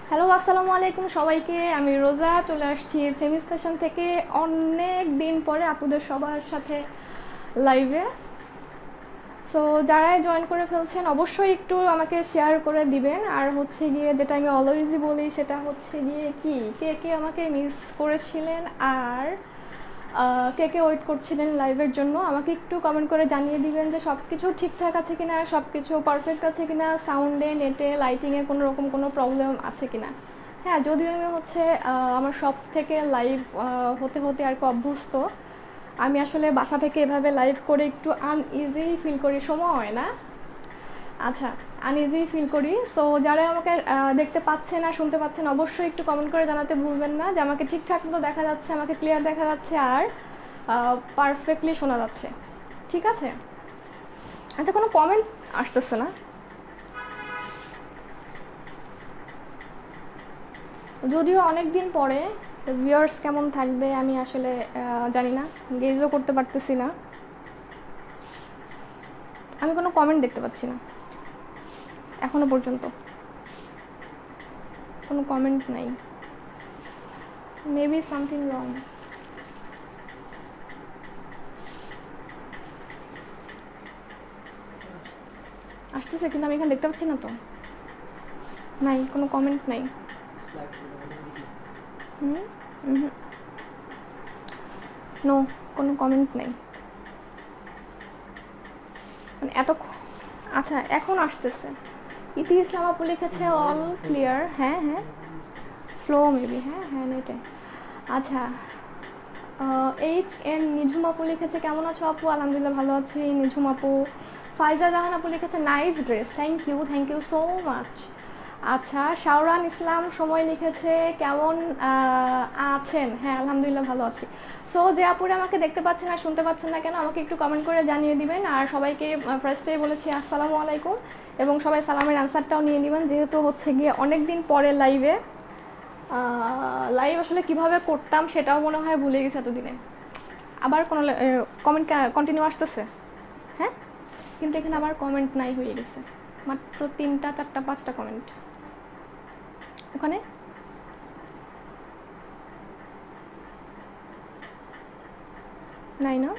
Hello, আসসালামু আলাইকুম সবাইকে। আমি রোজা চলে আসছি ফেমিস ফ্যাশন থেকে অনেক দিন পরে আপুদের সবার সাথে লাইভে। তো যারাই জয়েন করে ফেলছেন অবশ্যই একটু আমাকে শেয়ার করে দিবেন। আর হচ্ছে গিয়ে যেটা আমি অলওয়েজই বলি সেটা হচ্ছে গিয়ে কি, কে কে আমাকে মিস করেছিলেন আর কে কে ওয়েট করছিলেন লাইভের জন্য আমাকে একটু কমেন্ট করে জানিয়ে দিবেন যে সব কিছু ঠিকঠাক আছে কিনা, সব কিছু পারফেক্ট আছে কিনা, সাউন্ডে, নেটে, লাইটিংয়ে কোনো রকম কোনো প্রবলেম আছে কিনা। হ্যাঁ, যদিও আমি হচ্ছে আমার সব থেকে লাইভ হতে হতে আর কি অভ্যস্ত। আমি আসলে বাসা থেকে এভাবে লাইভ করে একটু আনইজি ফিল করি, সময় হয় না। আচ্ছা, আনইজি ফিল করি। সো যারা আমাকে দেখতে পাচ্ছেন আর শুনতে পাচ্ছেন অবশ্যই একটু কমেন্ট করে জানাতে ভুলবেন না যে আমাকে ঠিকঠাক মতো দেখা যাচ্ছে, আমাকে ক্লিয়ার দেখা যাচ্ছে আর পারফেক্টলি শোনা যাচ্ছে। ঠিক আছে? আচ্ছা, কোনো কমেন্ট আসতেছে না। যদিও অনেক দিন পরে ভিউয়ার্স কেমন থাকবে আমি আসলে জানি না, গেজও করতে পারতেছি না। আমি কোনো কমেন্ট দেখতে পাচ্ছি না এখনো পর্যন্ত, কোনো কমেন্ট নাই। Maybe something wrong. আসতেছে কিন্তু আমি এখানে দেখতে পাচ্ছি না তো। নাই, কোনো কমেন্ট নাই। হুম, নো, কোনো কমেন্ট নেই মানে এত। আচ্ছা, এখন আসতেছে। ইতি ইসলাম আপু লিখেছে অল ক্লিয়ার। হ্যাঁ হ্যাঁ, স্লো মেবি। হ্যাঁ হ্যাঁ, নেটে। আচ্ছা, এইচ এন নিঝুম আপু লিখেছে কেমন আছো আপু? আলহামদুলিল্লাহ ভালো আছি নিঝুম আপু। ফাইজা জাহান আপু লিখেছে nice dress, thank you so much. আচ্ছা, শাওরান ইসলাম সময় লিখেছে কেমন আছেন? হ্যাঁ, আলহামদুলিল্লাহ ভালো আছি। সো যে আপুরে আমাকে দেখতে পাচ্ছেন আর শুনতে পাচ্ছেন না কেন আমাকে একটু কমেন্ট করে জানিয়ে দিবেন। আর সবাইকে ফার্স্টেই বলেছি আসসালামু আলাইকুম, এবং সবাই সালামের অ্যান্সারটাও নিয়ে নেবেন যেহেতু হচ্ছে গিয়ে অনেক দিন পরে লাইভে। লাইভ আসলে কিভাবে করতাম সেটাও মনে হয় ভুলে গেছে এতদিনে। আবার কোনো কমেন্ট কন্টিনিউ আসতেছে। হ্যাঁ, কিন্তু এখানে আবার কমেন্ট নাই হয়ে গেছে, মাত্র 3টা 4টা 5টা কমেন্ট। ওখানে নাই না?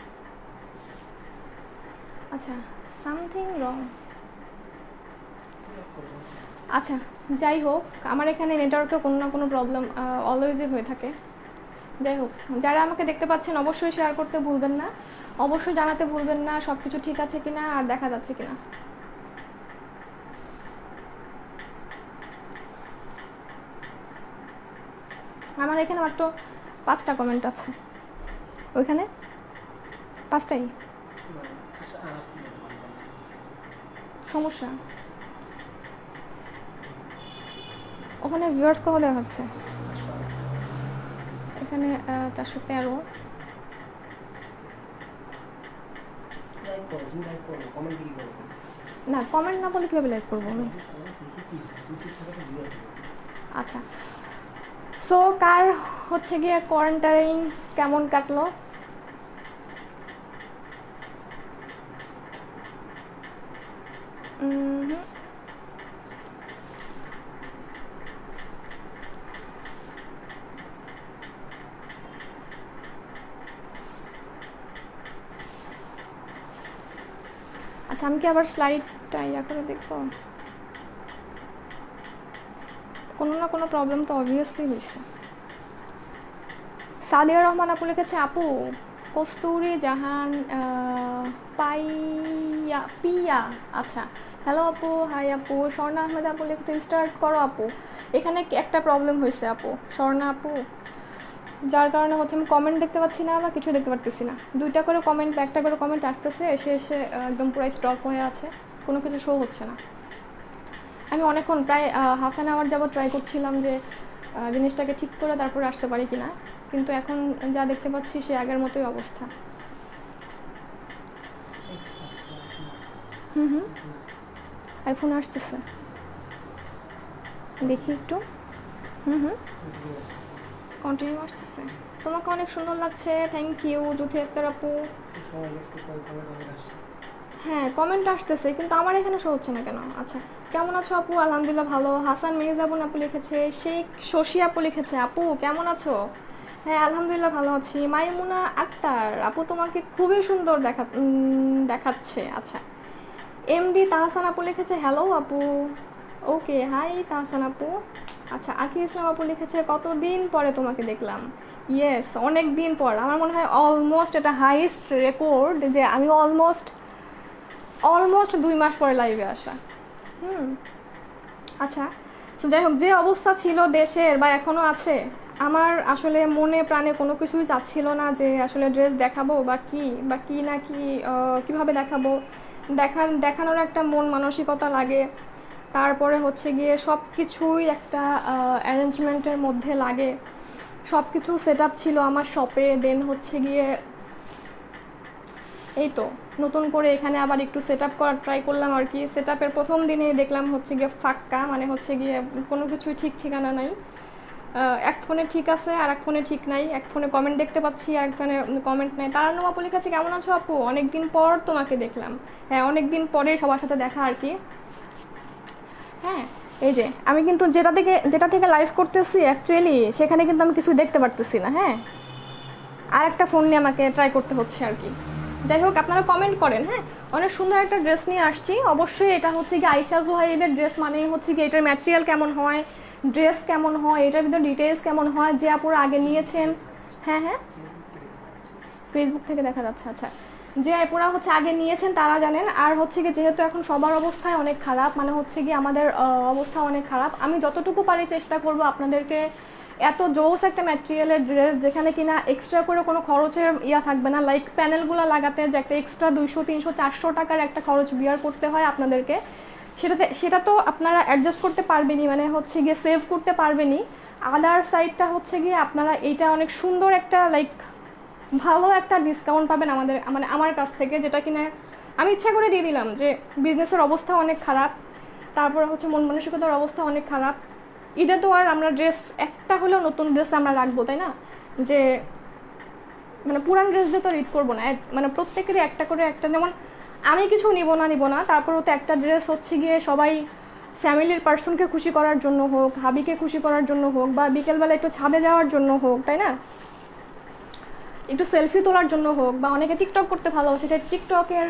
আচ্ছা, সামথিং রং। আচ্ছা, যাই হোক, আমার এখানে নেটওয়ার্কে কোনো না কোনো প্রবলেম অলওয়েজই হয়ে থাকে। যাই হোক, যারা আমাকে দেখতে পাচ্ছেন অবশ্যই শেয়ার করতে ভুলবেন না, অবশ্যই জানাতে ভুলবেন না সব কিছু ঠিক আছে কিনা আর দেখা যাচ্ছে কিনা। আমার এখানে মাত্র 5টা কমেন্ট আছে, ওইখানে 5টাই সমস্যা। ওখানে ভিউয়ার্স কত দেখাচ্ছে? এখানে 413। না, কমেন্ট না বলে কীভাবে লাইক করবো আমি? আচ্ছা, সো কার হচ্ছে গিয়ে কোয়ারেন্টাইন কেমন কাটলো? আচ্ছা, আমি কি আবার স্লাইডটা ইয়া করে দেখবো? কোনো না কোনো প্রবলেম তো অবভিয়াসলি হয়েছে। সাদিয়া রহমান আপু লিখেছে আপু কস্তুরি জাহান পাইয়া পিয়া। আচ্ছা, হ্যালো আপু, হাই আপু। স্বর্ণা আহমেদ আপু লিখেছে স্টার্ট করো আপু। এখানে একটা প্রবলেম হয়েছে আপু, স্বর্ণা আপু, যার কারণে হচ্ছে আমি কমেন্ট দেখতে পাচ্ছি না বা কিছু দেখতে পারতেছি না। 2টা করে কমেন্ট, একটা করে কমেন্ট আসতেছে, এসে এসে একদম পুরো স্টপ হয়ে আছে, কোনো কিছু শো হচ্ছে না। আমি অনেকক্ষণ প্রায় হাফ অ্যান আওয়ার যাবত ট্রাই করছিলাম যে জিনিসটাকে ঠিক করে তারপরে আসতে পারি কিনা, কিন্তু এখন যা দেখতে পাচ্ছি সে আগের মতোই অবস্থা। হুম, আইফোন আসতেছে, দেখি একটু। হুম, কন্টিনিউ আসতেছে। তোমাকে অনেক সুন্দর লাগছে, থ্যাংক ইউ জুথি আক্তার আপু। হ্যাঁ কমেন্ট আসতেছে কিন্তু আমার এখানে শো হচ্ছে না কেন? আচ্ছা, কেমন আছো আপু? আলহামদুলিল্লাহ ভালো। হাসান মির্জাবুন আপু লিখেছে, শেখ শশী আপু লিখেছে, আপু কেমন আছো? হ্যাঁ আলহামদুলিল্লাহ ভালো আছি। মাইমুনা আক্তার আপু তোমাকে খুবই সুন্দর দেখাচ্ছে। আচ্ছা, এমডি তাহসান আপু লিখেছে হ্যালো আপু। ওকে, হাই তাহসান আপু। আচ্ছা, আকি ইসলাম আপু লিখেছে কতদিন পরে তোমাকে দেখলাম। ইয়েস, অনেক দিন পর। আমার মনে হয় অলমোস্ট এটা হাইয়েস্ট রেকর্ড যে আমি অলমোস্ট অলমোস্ট 2 মাস পরে লাইভে আসা। হুম। আচ্ছা, তো যাই হোক, যে অবস্থা ছিল দেশের বা এখনও আছে, আমার আসলে মনে প্রাণে কোনো কিছুই চাচ্ছিল না যে আসলে ড্রেস দেখাবো বা কি না কি কীভাবে দেখাবো। দেখানোর একটা মন মানসিকতা লাগে। তারপরে হচ্ছে গিয়ে সব কিছুই একটা অ্যারেঞ্জমেন্টের মধ্যে লাগে। সব কিছু সেট আপ ছিল আমার শপে, দেন হচ্ছে গিয়ে এই তো নতুন করে এখানে আবার একটু সেট আপ করার ট্রাই করলাম আর কি। সেট আপের প্রথম দিনেই দেখলাম হচ্ছে গিয়ে ফাক্কা, মানে হচ্ছে গিয়ে কোনো কিছুই ঠিক ঠিকানা নাই। এক ফোনে ঠিক আছে আর এক ফোনে ঠিক নাই, এক ফোনে কমেন্ট দেখতে পাচ্ছি আর এক ফোনে কমেন্ট নাই। তারান্নম আপু লিখেছে কেমন আছো আপু, অনেকদিন পর তোমাকে দেখলাম। হ্যাঁ, অনেকদিন পরে সবার সাথে দেখা আর কি। হ্যাঁ, এই যে আমি কিন্তু যেটা থেকে লাইভ করতেছি অ্যাকচুয়ালি সেখানে কিন্তু আমি কিছু দেখতে পারতেছি না। হ্যাঁ, আর একটা ফোন নিয়ে আমাকে ট্রাই করতে হচ্ছে আর কি। যাই হোক, আপনারা কমেন্ট করেন। হ্যাঁ, অনেক সুন্দর একটা ড্রেস নিয়ে আসছি। অবশ্যই এটা হচ্ছে কি আয়শা জুহাইবের ড্রেস, মানেই হচ্ছে কি এটার ম্যাটেরিয়াল কেমন হয়, ড্রেস কেমন হয়, এটার ভিতরে ডিটেলস কেমন হয়, যে আপুরা আগে নিয়েছেন। হ্যাঁ হ্যাঁ, ফেসবুক থেকে দেখা যাচ্ছে। আচ্ছা, যে আপুরা হচ্ছে আগে নিয়েছেন তারা জানেন। আর হচ্ছে কি যেহেতু এখন সবার অবস্থায় অনেক খারাপ, মানে হচ্ছে কি আমাদের অবস্থা অনেক খারাপ, আমি যতটুকু পারি চেষ্টা করব আপনাদেরকে এত জোস একটা ম্যাটেরিয়ালের ড্রেস যেখানে কিনা এক্সট্রা করে কোনো খরচের থাকবে না। লাইক প্যানেলগুলো লাগাতে যে একটা এক্সট্রা 200-300-400 টাকার একটা খরচ বিয়ার করতে হয় আপনাদেরকে, সেটা তো আপনারা অ্যাডজাস্ট করতে পারবেনই, মানে হচ্ছে গিয়ে সেভ করতে পারবেনই। আদার সাইডটা হচ্ছে গিয়ে আপনারা এইটা অনেক সুন্দর একটা লাইক ভালো একটা ডিসকাউন্ট পাবেন মানে আমার কাছ থেকে, যেটা কিনা আমি ইচ্ছা করে দিয়ে দিলাম যে বিজনেসের অবস্থা অনেক খারাপ, তারপরে হচ্ছে মন মানসিকতার অবস্থা অনেক খারাপ। ঈদে তো আর আমরা ড্রেস একটা হলেও নতুন ড্রেস আমরা রাখবো, তাই না? যে মানে পুরান ড্রেস দিয়ে তো ঈদ করবো না, মানে প্রত্যেকেরই একটা করে একটা, যেমন আমি কিছু নিব না, তারপরেও তো একটা ড্রেস হচ্ছে গিয়ে সবাই ফ্যামিলির পার্সনকে খুশি করার জন্য হোক, হাবিকে খুশি করার জন্য হোক, বা বিকেলবেলা একটু ছাদে যাওয়ার জন্য হোক, তাই না? একটু সেলফি তোলার জন্য হোক, বা অনেকে টিকটক করতে ভালোবাসে, সেটা টিকটকের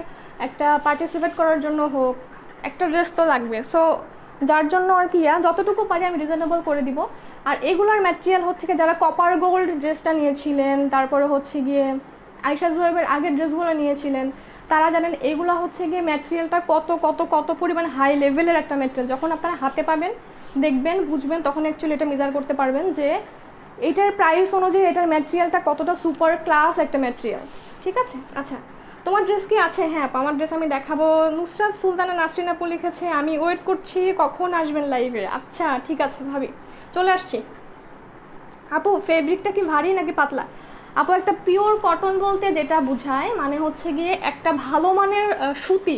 একটা পার্টিসিপেট করার জন্য হোক, একটা ড্রেস তো লাগবে। সো যার জন্য আর কি যতটুকু পারি আমি রিজনেবল করে দিব। আর এগুলোর ম্যাটেরিয়াল হচ্ছে কি যারা কপার গোল্ড ড্রেসটা নিয়েছিলেন, তারপরে হচ্ছে গিয়ে আয়শা জুহাইবের আগের ড্রেসগুলো নিয়েছিলেন, তারা জানেন এইগুলো হচ্ছে গিয়ে ম্যাটেরিয়ালটা কত কত কত পরিমাণ হাই লেভেলের একটা ম্যাটেরিয়াল। যখন আপনারা হাতে পাবেন, দেখবেন, বুঝবেন, তখন অ্যাকচুয়ালি এটা মেজার করতে পারবেন যে এটার প্রাইস অনুযায়ী এটার ম্যাটেরিয়ালটা কতটা সুপার ক্লাস একটা ম্যাটেরিয়াল। ঠিক আছে? আচ্ছা, তোমার ড্রেস কি আছে? হ্যাঁ, আমার ড্রেস আমি দেখাবো। নুসরাত সুলতানা নাসরিন আপু লিখেছে আমি ওয়েট করছি কখন আসবেন লাইভে। আচ্ছা ঠিক আছে ভাবি, চলে আসছি। আপু ফেব্রিকটা কি ভারী নাকি পাতলা? আপু একটা পিওর কটন বলতে যেটা বোঝায়, মানে হচ্ছে গিয়ে একটা ভালো মানের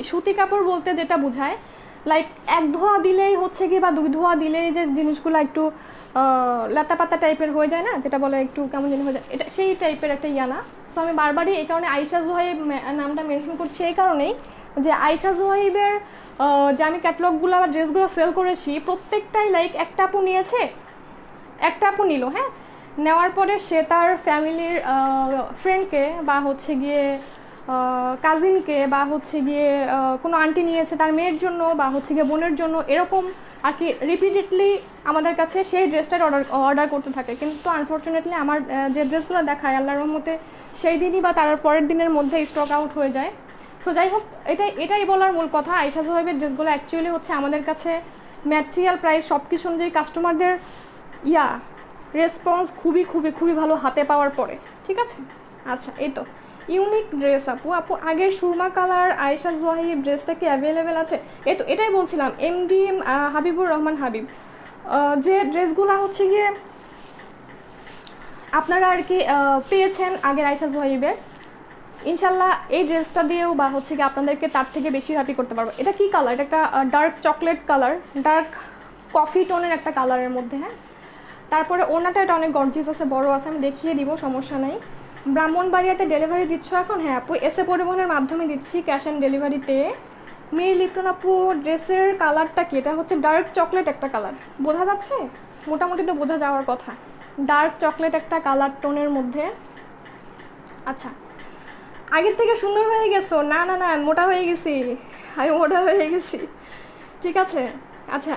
সুতি কাপড় বলতে যেটা বোঝায়, লাইক এক ধোয়া দিলেই হচ্ছে গিয়ে বা 2 ধোয়া দিলেই যে জিনিসগুলো একটু লাতা পাতা টাইপের হয়ে যায় না, যেটা বলে একটু কেমন জিনিস হয়ে যায়, এটা সেই টাইপের একটা না। সো আমি বারবারই এই কারণে আয়শা জুহাইব নামটা মেনশন করছি, এই কারণেই যে আয়শা জুহাইবের যে আমি ক্যাটলগুলো বা ড্রেসগুলো সেল করেছি প্রত্যেকটাই লাইক একটা আপু নিয়েছে, একটা আপু নিল, হ্যাঁ, নেওয়ার পরে সে তার ফ্যামিলির ফ্রেন্ডকে বা হচ্ছে গিয়ে কাজিনকে বা হচ্ছে গিয়ে কোনো আন্টি নিয়েছে তার মেয়ের জন্য বা হচ্ছে গিয়ে বোনের জন্য, এরকম আর কি রিপিটেডলি আমাদের কাছে সেই ড্রেসটার অর্ডার করতে থাকে। কিন্তু আনফর্চুনেটলি আমার যে ড্রেসগুলো দেখায় আল্লাহর রহমতে সেই দিনই বা তার পরের দিনের মধ্যে স্টক আউট হয়ে যায়। তো যাই হোক, এটাই বলার মূল কথা, আয়শা জুহাইবের ড্রেসগুলো অ্যাকচুয়ালি হচ্ছে আমাদের কাছে ম্যাটেরিয়াল প্রাইস সব কিছু অনুযায়ী কাস্টমারদের রেসপন্স খুবই খুবই খুবই ভালো হাতে পাওয়ার পরে। ঠিক আছে? আচ্ছা, এই তো ইউনিক ড্রেস আপু আগের সুরমা কালার আয়েশা জুহাইব ড্রেসটা কি অ্যাভেলেবেল আছে? এই তো এটাই বলছিলাম, এমডি হাবিবুর রহমান হাবিব, যে ড্রেসগুলো হচ্ছে গিয়ে আপনারা আর কি পেয়েছেন আগের আয়েশা জুহাইবের, ইনশাল্লাহ এই ড্রেসটা দিয়েও বা হচ্ছে কি আপনাদেরকে তার থেকে বেশি হ্যাপি করতে পারবো। এটা কি কালার? এটা একটা dark chocolate colour, dark coffee টোনের একটা কালারের মধ্যে। হ্যাঁ, তারপরে ওড়নাটা এটা অনেক গর্জিয়াস আছে, বড় আছে, আমি দেখিয়ে দিব, সমস্যা নাই। ব্রাহ্মণবাড়িয়াতে ডেলিভারি দিচ্ছ এখন? হ্যাঁ আপু, এসএ পরিবহনের মাধ্যমে দিচ্ছি, ক্যাশ অন ডেলিভারিতে। মির লিপটন আপু, ড্রেসের কালারটা কি? এটা হচ্ছে ডার্ক চকলেট একটা কালার, বোঝা যাচ্ছে? মোটামুটি তো বোঝা যাওয়ার কথা। ডার্ক চকলেট একটা কালার টোনের মধ্যে। আচ্ছা, আগের থেকে সুন্দর হয়ে গেছো? না না না, মোটা হয়ে গেছি, আমি মোটা হয়ে গেছি। ঠিক আছে। আচ্ছা,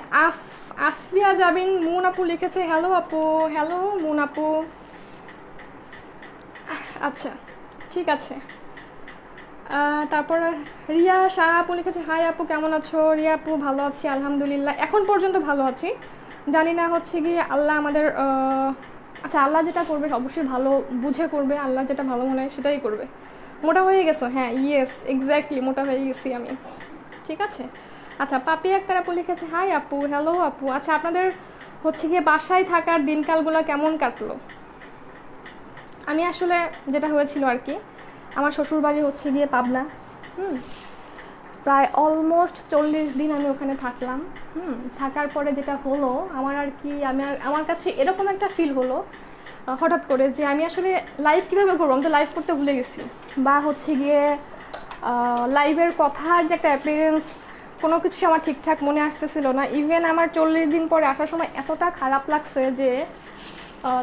আসফিয়া জাবিন মুন আপু লিখেছে হ্যালো আপু। হ্যালো মুন আপু। আচ্ছা ঠিক আছে। তারপরে রিয়া শাহ আপু লিখেছে হাই আপু কেমন আছো? রিয়া আপু ভালো আছি আলহামদুলিল্লাহ, এখন পর্যন্ত ভালো আছি। জানি না হচ্ছে কি আল্লাহ আমাদের আচ্ছা আল্লাহ যেটা করবে অবশ্যই ভালো বুঝে করবে, আল্লাহ যেটা ভালো মনে হয় সেটাই করবে। মোটা হয়ে গেছো? হ্যাঁ ইয়েস এক্স্যাক্টলি, মোটা হয়ে গেছি আমি। ঠিক আছে। আচ্ছা, পাপি আক্তার আপু লিখেছে হাই আপু। হ্যালো আপু। আচ্ছা, আপনাদের হচ্ছে গিয়ে বাসায় থাকার দিনকালগুলো কেমন কাটলো? আমি আসলে যেটা হয়েছিল আর কি, আমার শ্বশুরবাড়ি হচ্ছে গিয়ে পাবনা। প্রায় অলমোস্ট 40 দিন আমি ওখানে থাকলাম। থাকার পরে যেটা হলো আমার আর কি, আমার কাছে এরকম একটা ফিল হলো হঠাৎ করে যে আমি আসলে লাইভ কীভাবে করবো, আমি তো লাইভ করতে ভুলে গেছি। বা হচ্ছে গিয়ে লাইভের কথার যে একটা অ্যাপিয়ারেন্স, কোনো কিছু আমার ঠিকঠাক মনে আসতেছিল না। ইভেন আমার 40 দিন পরে আসার সময় এতটা খারাপ লাগছে যে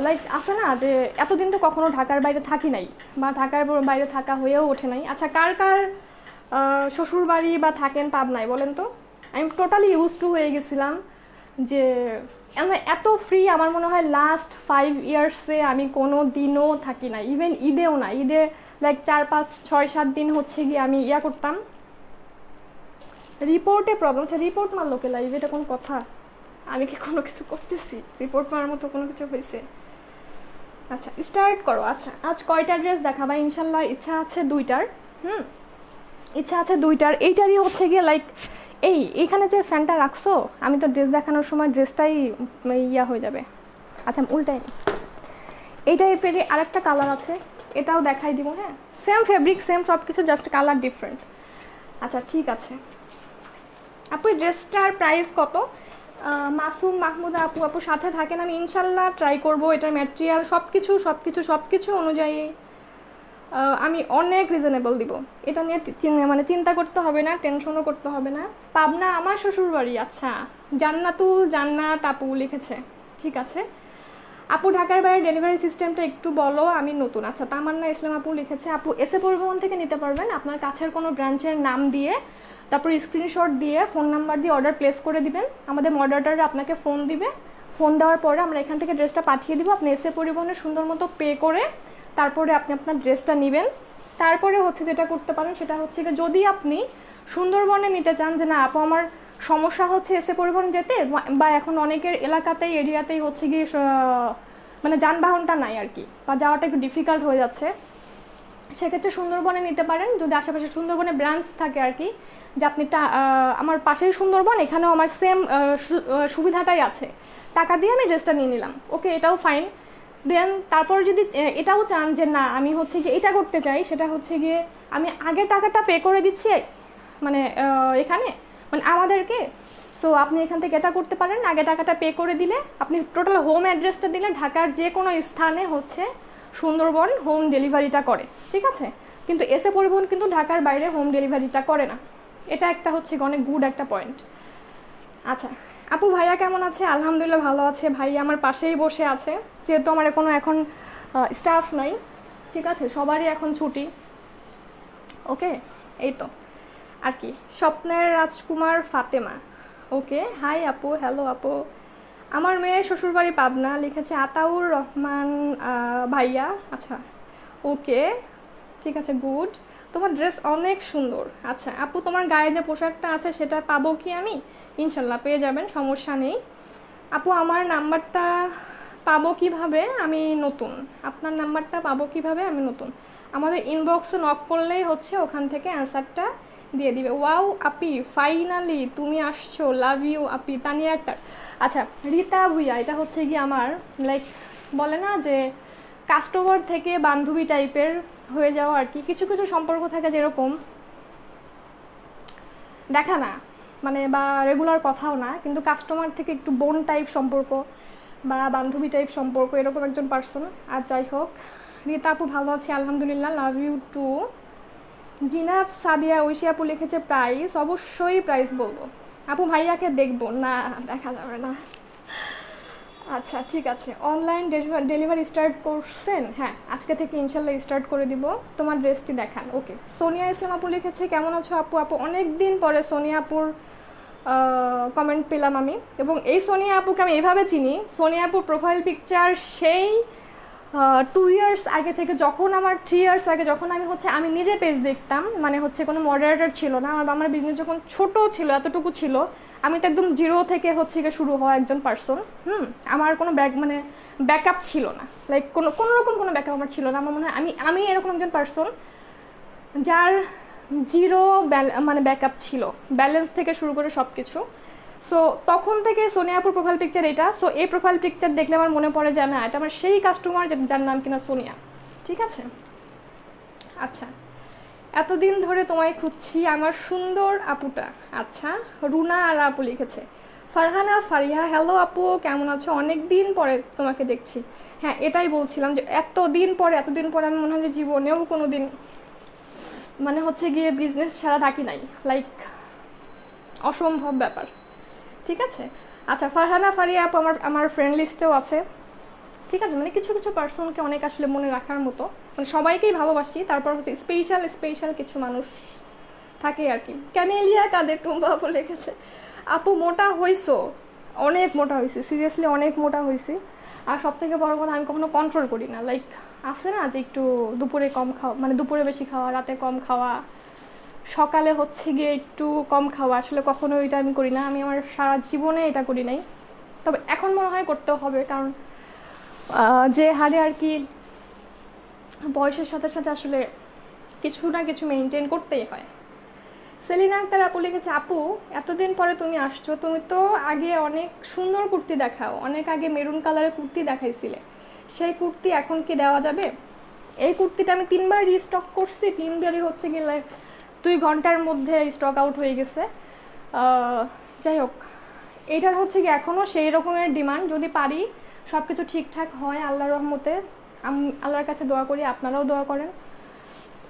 লাইক আছে না যে এতদিন তো কখনো ঢাকার বাইরে থাকি নাই, বা ঢাকার বাইরে থাকা হয়েও ওঠে নাই। আচ্ছা, কার কার শ্বশুর বাড়ি বা থাকেন পাবনায় বলেন তো? আমি টোটালি ইউজ টু হয়ে গেছিলাম যে এত ফ্রি আমার মনে হয় লাস্ট 5 ইয়ার্সে আমি কোনো দিনও থাকি না, ইভেন ঈদেও না। ঈদে লাইক 4, 5, 6, 7 দিন হচ্ছে গিয়ে আমি করতাম। রিপোর্টে প্রবলেম। আচ্ছা, রিপোর্ট মারলো কে লাইভ? এটা কোন কথা? আমি কি কোনো কিছু করতেছি? রিপোর্ট মারার মতো কোনো কিছু হয়েছে? আচ্ছা স্টার্ট করো। আচ্ছা, আজ কয়টা ড্রেস দেখাবা? ইনশাল্লাহ ইচ্ছা আছে 2টার। ইচ্ছা আছে 2টার। এইটারই হচ্ছে গিয়ে লাইক এইখানে যে ফ্যানটা রাখছো, আমি তো ড্রেস দেখানোর সময় ড্রেসটাই হয়ে যাবে। আচ্ছা উল্টাই, এই টাইপেরই আরেকটা কালার আছে, এটাও দেখাই দিব। হ্যাঁ, সেম ফেব্রিক সেম সব কিছু, জাস্ট কালার ডিফারেন্ট। আচ্ছা ঠিক আছে আপু, এই ড্রেসটার প্রাইস কত? মাসুম মাহমুদা আপু সাথে থাকেন, আমি ইনশাল্লাহ ট্রাই করব এটার ম্যাটেরিয়াল সব কিছু অনুযায়ী আমি অনেক রিজনেবল দিব। এটা নিয়ে মানে চিন্তা করতে হবে না, টেনশনও করতে হবে না। পাবনা আমার শ্বশুরবাড়ি। আচ্ছা, জান্নাত আপু লিখেছে। ঠিক আছে আপু, ঢাকার বাইরে ডেলিভারি সিস্টেমটা একটু বলো, আমি নতুন। আচ্ছা, তামান্না ইসলাম আপু লিখেছে আপু এসএ পরিবহন থেকে নিতে পারবেন, আপনার কাছের কোনো ব্রাঞ্চের নাম দিয়ে তারপর স্ক্রিনশট দিয়ে ফোন নাম্বার দিয়ে অর্ডার প্লেস করে দিবেন, আমাদের মডারেটররা আপনাকে ফোন দিবে। ফোন দেওয়ার পরে আমরা এখান থেকে ড্রেসটা পাঠিয়ে দিব, আপনি এসএ পরিবহনে সুন্দর মতো পে করে তারপরে আপনি আপনার ড্রেসটা নেবেন। তারপরে হচ্ছে যেটা করতে পারেন সেটা হচ্ছে যদি আপনি সুন্দরবনে নিতে চান, যে না আপু আমার সমস্যা হচ্ছে এসএ পরিবহন যেতে, বা এখন অনেকের এলাকাতেই এরিয়াতেই হচ্ছে গিয়ে মানে যানবাহনটা নাই আর কি, বা যাওয়াটা একটু ডিফিকাল্ট হয়ে যাচ্ছে, সেক্ষেত্রে সুন্দরবনে নিতে পারেন। যদি আশেপাশে সুন্দরবনে ব্রাঞ্চ থাকে আর কি, যে আপনি আমার পাশেই সুন্দরবন, এখানেও আমার সেম সুবিধাটাই আছে, টাকা দিয়ে আমি ড্রেসটা নিয়ে নিলাম, ওকে এটাও ফাইন। দেন তারপর যদি এটাও চান যে না আমি হচ্ছে গিয়ে এটা করতে চাই, সেটা হচ্ছে গিয়ে আমি আগে টাকাটা পে করে দিচ্ছি মানে এখানে মানে আমাদেরকে, সো আপনি এখান থেকে এটা করতে পারেন। আগে টাকাটা পে করে দিলে আপনি টোটাল হোম অ্যাড্রেসটা দিলে ঢাকার যে কোনো স্থানে হচ্ছে সুন্দরবন হোম ডেলিভারিটা করে। ঠিক আছে, কিন্তু এসএ পরিবহন কিন্তু ঢাকার বাইরে হোম ডেলিভারিটা করে না, এটা একটা হচ্ছে অনেক গুড একটা পয়েন্ট। আচ্ছা আপু, ভাইয়া কেমন আছে? আলহামদুলিল্লাহ ভালো আছে, ভাইয়া আমার পাশেই বসে আছে, যেহেতু আমার কোনো এখন স্টাফ নাই। ঠিক আছে, সবারই এখন ছুটি। ওকে, এই তো আর কি। স্বপ্নের রাজকুমার ফাতেমা, ওকে হাই আপু। হ্যালো আপু, আমার মেয়ের শ্বশুরবাড়ি পাবনা লিখেছে আতাউর রহমান ভাইয়া। আচ্ছা ওকে ঠিক আছে, গুড। তোমার ড্রেস অনেক সুন্দর। আচ্ছা আপু, তোমার গায়ে যে পোশাকটা আছে সেটা পাবো কি আমি? ইনশাল্লাহ পেয়ে যাবেন, সমস্যা নেই। আপু আমার নাম্বারটা পাবো কিভাবে? আমি নতুন। আপনার নাম্বারটা পাবো কিভাবে? আমি নতুন। আমাদের ইনবক্সে নক করলেই হচ্ছে ওখান থেকে অ্যান্সারটা দিয়ে দিবে। ওয়াও আপি, ফাইনালি তুমি আসছো, লাভ ইউ আপি। তানিয়া আক্তার। আচ্ছা, রীতা ভুইয়া, এটা হচ্ছে কি আমার লাইক বলে না যে কাস্টমার থেকে বান্ধবী টাইপের হয়ে যাওয়া আর কি। কিছু কিছু সম্পর্ক থাকে যেরকম দেখা না মানে বা রেগুলার কথাও না, কিন্তু কাস্টমার থেকে একটু বোন টাইপ সম্পর্ক বা বান্ধবী টাইপ সম্পর্ক, এরকম একজন পার্সন। আর যাই হোক, রীতা আপু ভালো আছি আলহামদুলিল্লাহ, love you too. Zinat Sadia Oishi আপু লিখেছে প্রাইস, অবশ্যই প্রাইস বলবো। আপু ভাইয়াকে দেখবো না, দেখা যাবে না। আচ্ছা ঠিক আছে, অনলাইন ডেলিভারি স্টার্ট করছেন? হ্যাঁ, আজকে থেকে ইনশাল্লাহ স্টার্ট করে দিব। তোমার ড্রেসটি দেখান। ওকে, সোনিয়া ইসলাম আপু লিখেছে কেমন আছো আপু? আপু অনেক দিন পরে সোনিয়া আপুর কমেন্ট পেলাম আমি, এবং এই সোনিয়া আপুকে আমি এভাবে চিনি। সোনিয়া আপুর প্রোফাইল পিকচার সেই 2 ইয়ার্স আগে থেকে, যখন আমার 3 ইয়ার্স আগে, যখন আমি হচ্ছে আমি নিজে পেজ দেখতাম, মানে হচ্ছে কোনো মডারেটর ছিল না, আমার বিজনেস যখন ছোট ছিল, এতটুকু ছিল, আমি তো একদম জিরো থেকে হচ্ছে গিয়ে শুরু হওয়া একজন পার্সন। আমার কোনো ব্যাকআপ ছিল না, লাইক কোনো রকম কোনো ব্যাকআপ আমার ছিল না। আমার মনে হয় আমি এরকম একজন পার্সন যার জিরো মানে ব্যাকআপ ছিল, ব্যালেন্স থেকে শুরু করে সব কিছু। সো তখন থেকে সোনিয়া আপুর প্রোফাইল পিকচার এটা। সো এই প্রোফাইল পিকচার দেখলে আমার মনে পড়ে যে এটা আমার সেই কাস্টমার যার নাম কিনা সোনিয়া। ঠিক আছে, আচ্ছা, এতদিন ধরে তোমায় খুঁজছি আমার সুন্দর আপুটা। আচ্ছা, রুনা আর আপু লিখেছে। ফারহানা ফারিহা, হ্যালো আপু, কেমন আছো? অনেক দিন পরে তোমাকে দেখছি। হ্যাঁ, এটাই বলছিলাম যে এতদিন পরে আমি মনে হয় যে জীবনেও কোনো দিন মানে হচ্ছে গিয়ে বিজনেস ছাড়া থাকি নাই, লাইক অসম্ভব ব্যাপার। ঠিক আছে, আচ্ছা, ফারহানা ফারিয়া আপু আমার ফ্রেন্ড লিস্টেও আছে। ঠিক আছে, মানে কিছু কিছু পার্সনকে অনেক আসলে মনে রাখার মতো, মানে সবাইকেই ভালোবাসি, তারপর হচ্ছে স্পেশাল কিছু মানুষ থাকে আর কি। ক্যামেলিয়া কাদের টুম্বা আপু লিখেছে, আপু মোটা হইছো? অনেক মোটা হয়েছি, সিরিয়াসলি অনেক মোটা হয়েছি। আর সব থেকে বড় কথা, আমি কখনো কন্ট্রোল করি না, লাইক আছে না যে একটু দুপুরে কম খাওয়া, মানে দুপুরে বেশি খাওয়া, রাতে কম খাওয়া, সকালে হচ্ছে গিয়ে একটু কম খাওয়া, আসলে কখনো এটা আমি করি না। আমি আমার সারা জীবনে এটা করি নাই, তবে এখন মনে হয় করতেও হবে, কারণ যে হারে আর কি বয়সের সাথে সাথে আসলে কিছু না কিছু মেনটেন করতেই হয়। সেলিনা আক্তার আপু লিখেছে, আপু এতদিন পরে তুমি আসছো, তুমি তো আগে অনেক সুন্দর কুর্তি দেখাও, অনেক আগে মেরুন কালারের কুর্তি দেখাইছিলে, সেই কুর্তি এখন কি দেওয়া যাবে? এই কুর্তিটা আমি 3বার রিস্টক করছি, 3বারই হচ্ছে গেলে 2 ঘন্টার মধ্যে স্টক আউট হয়ে গেছে। যাই হোক, এইটার হচ্ছে কি এখনও সেই রকমের ডিমান্ড, যদি পারি সব কিছু ঠিকঠাক হয় আল্লাহর রহমতে, আমি আল্লাহর কাছে দোয়া করি, আপনারাও দোয়া করেন,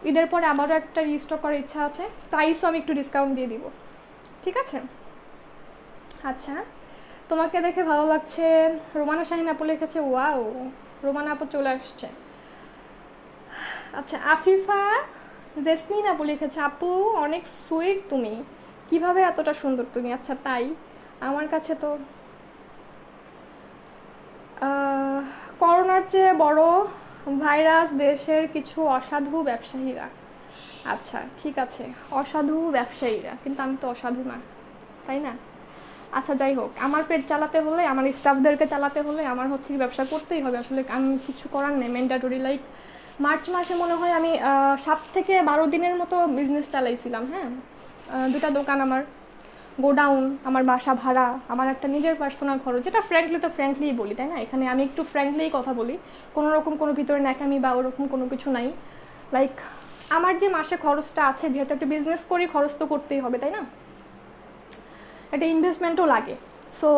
ঈদের পরে আবারও একটা রিস্টক করার ইচ্ছা আছে, প্রাইসও আমি একটু ডিসকাউন্ট দিয়ে দিব। ঠিক আছে, আচ্ছা, তোমাকে দেখে ভালো লাগছে। রোমানা শাহিন আপু লিখেছে, ওয়াও, রোমানা আপু চলে আসছে। আচ্ছা, আফিফা জেসমিন আপু লিখেছে, আপু অনেক সুইট তুমি, কিভাবে এতটা সুন্দর তুমি? আচ্ছা তাই, আমার কাছে তো করোনার চেয়ে বড় ভাইরাস দেশের কিছু অসাধু ব্যবসায়ীরা। আচ্ছা ঠিক আছে, অসাধু ব্যবসায়ীরা, কিন্তু আমি তো অসাধু না, তাই না? আচ্ছা যাই হোক, আমার পেট চালাতে হলে, আমার স্টাফদেরকে চালাতে হলে আমার হচ্ছে ব্যবসা করতেই হবে, আসলে আমি কিছু করার নেই, ম্যান্ডেটরি। লাইক মার্চ মাসে মনে হয় আমি 7 থেকে 12 দিনের মতো বিজনেস চালাইছিলাম। হ্যাঁ, 2টা দোকান, আমার গোডাউন, আমার বাসা ভাড়া, আমার একটা নিজের পার্সোনাল খরচ, যেটা ফ্র্যাঙ্কলিই বলি, তাই না? এখানে আমি একটু ফ্র্যাঙ্কলিই কথা বলি, কোনো রকম কোনো ভিতরে ন্যাকামি বা ওরকম কোনো কিছু নাই। লাইক আমার যে মাসে খরচটা আছে, যেহেতু একটা বিজনেস করি, খরচ তো করতেই হবে, তাই না? একটা ইনভেস্টমেন্টও লাগে। সো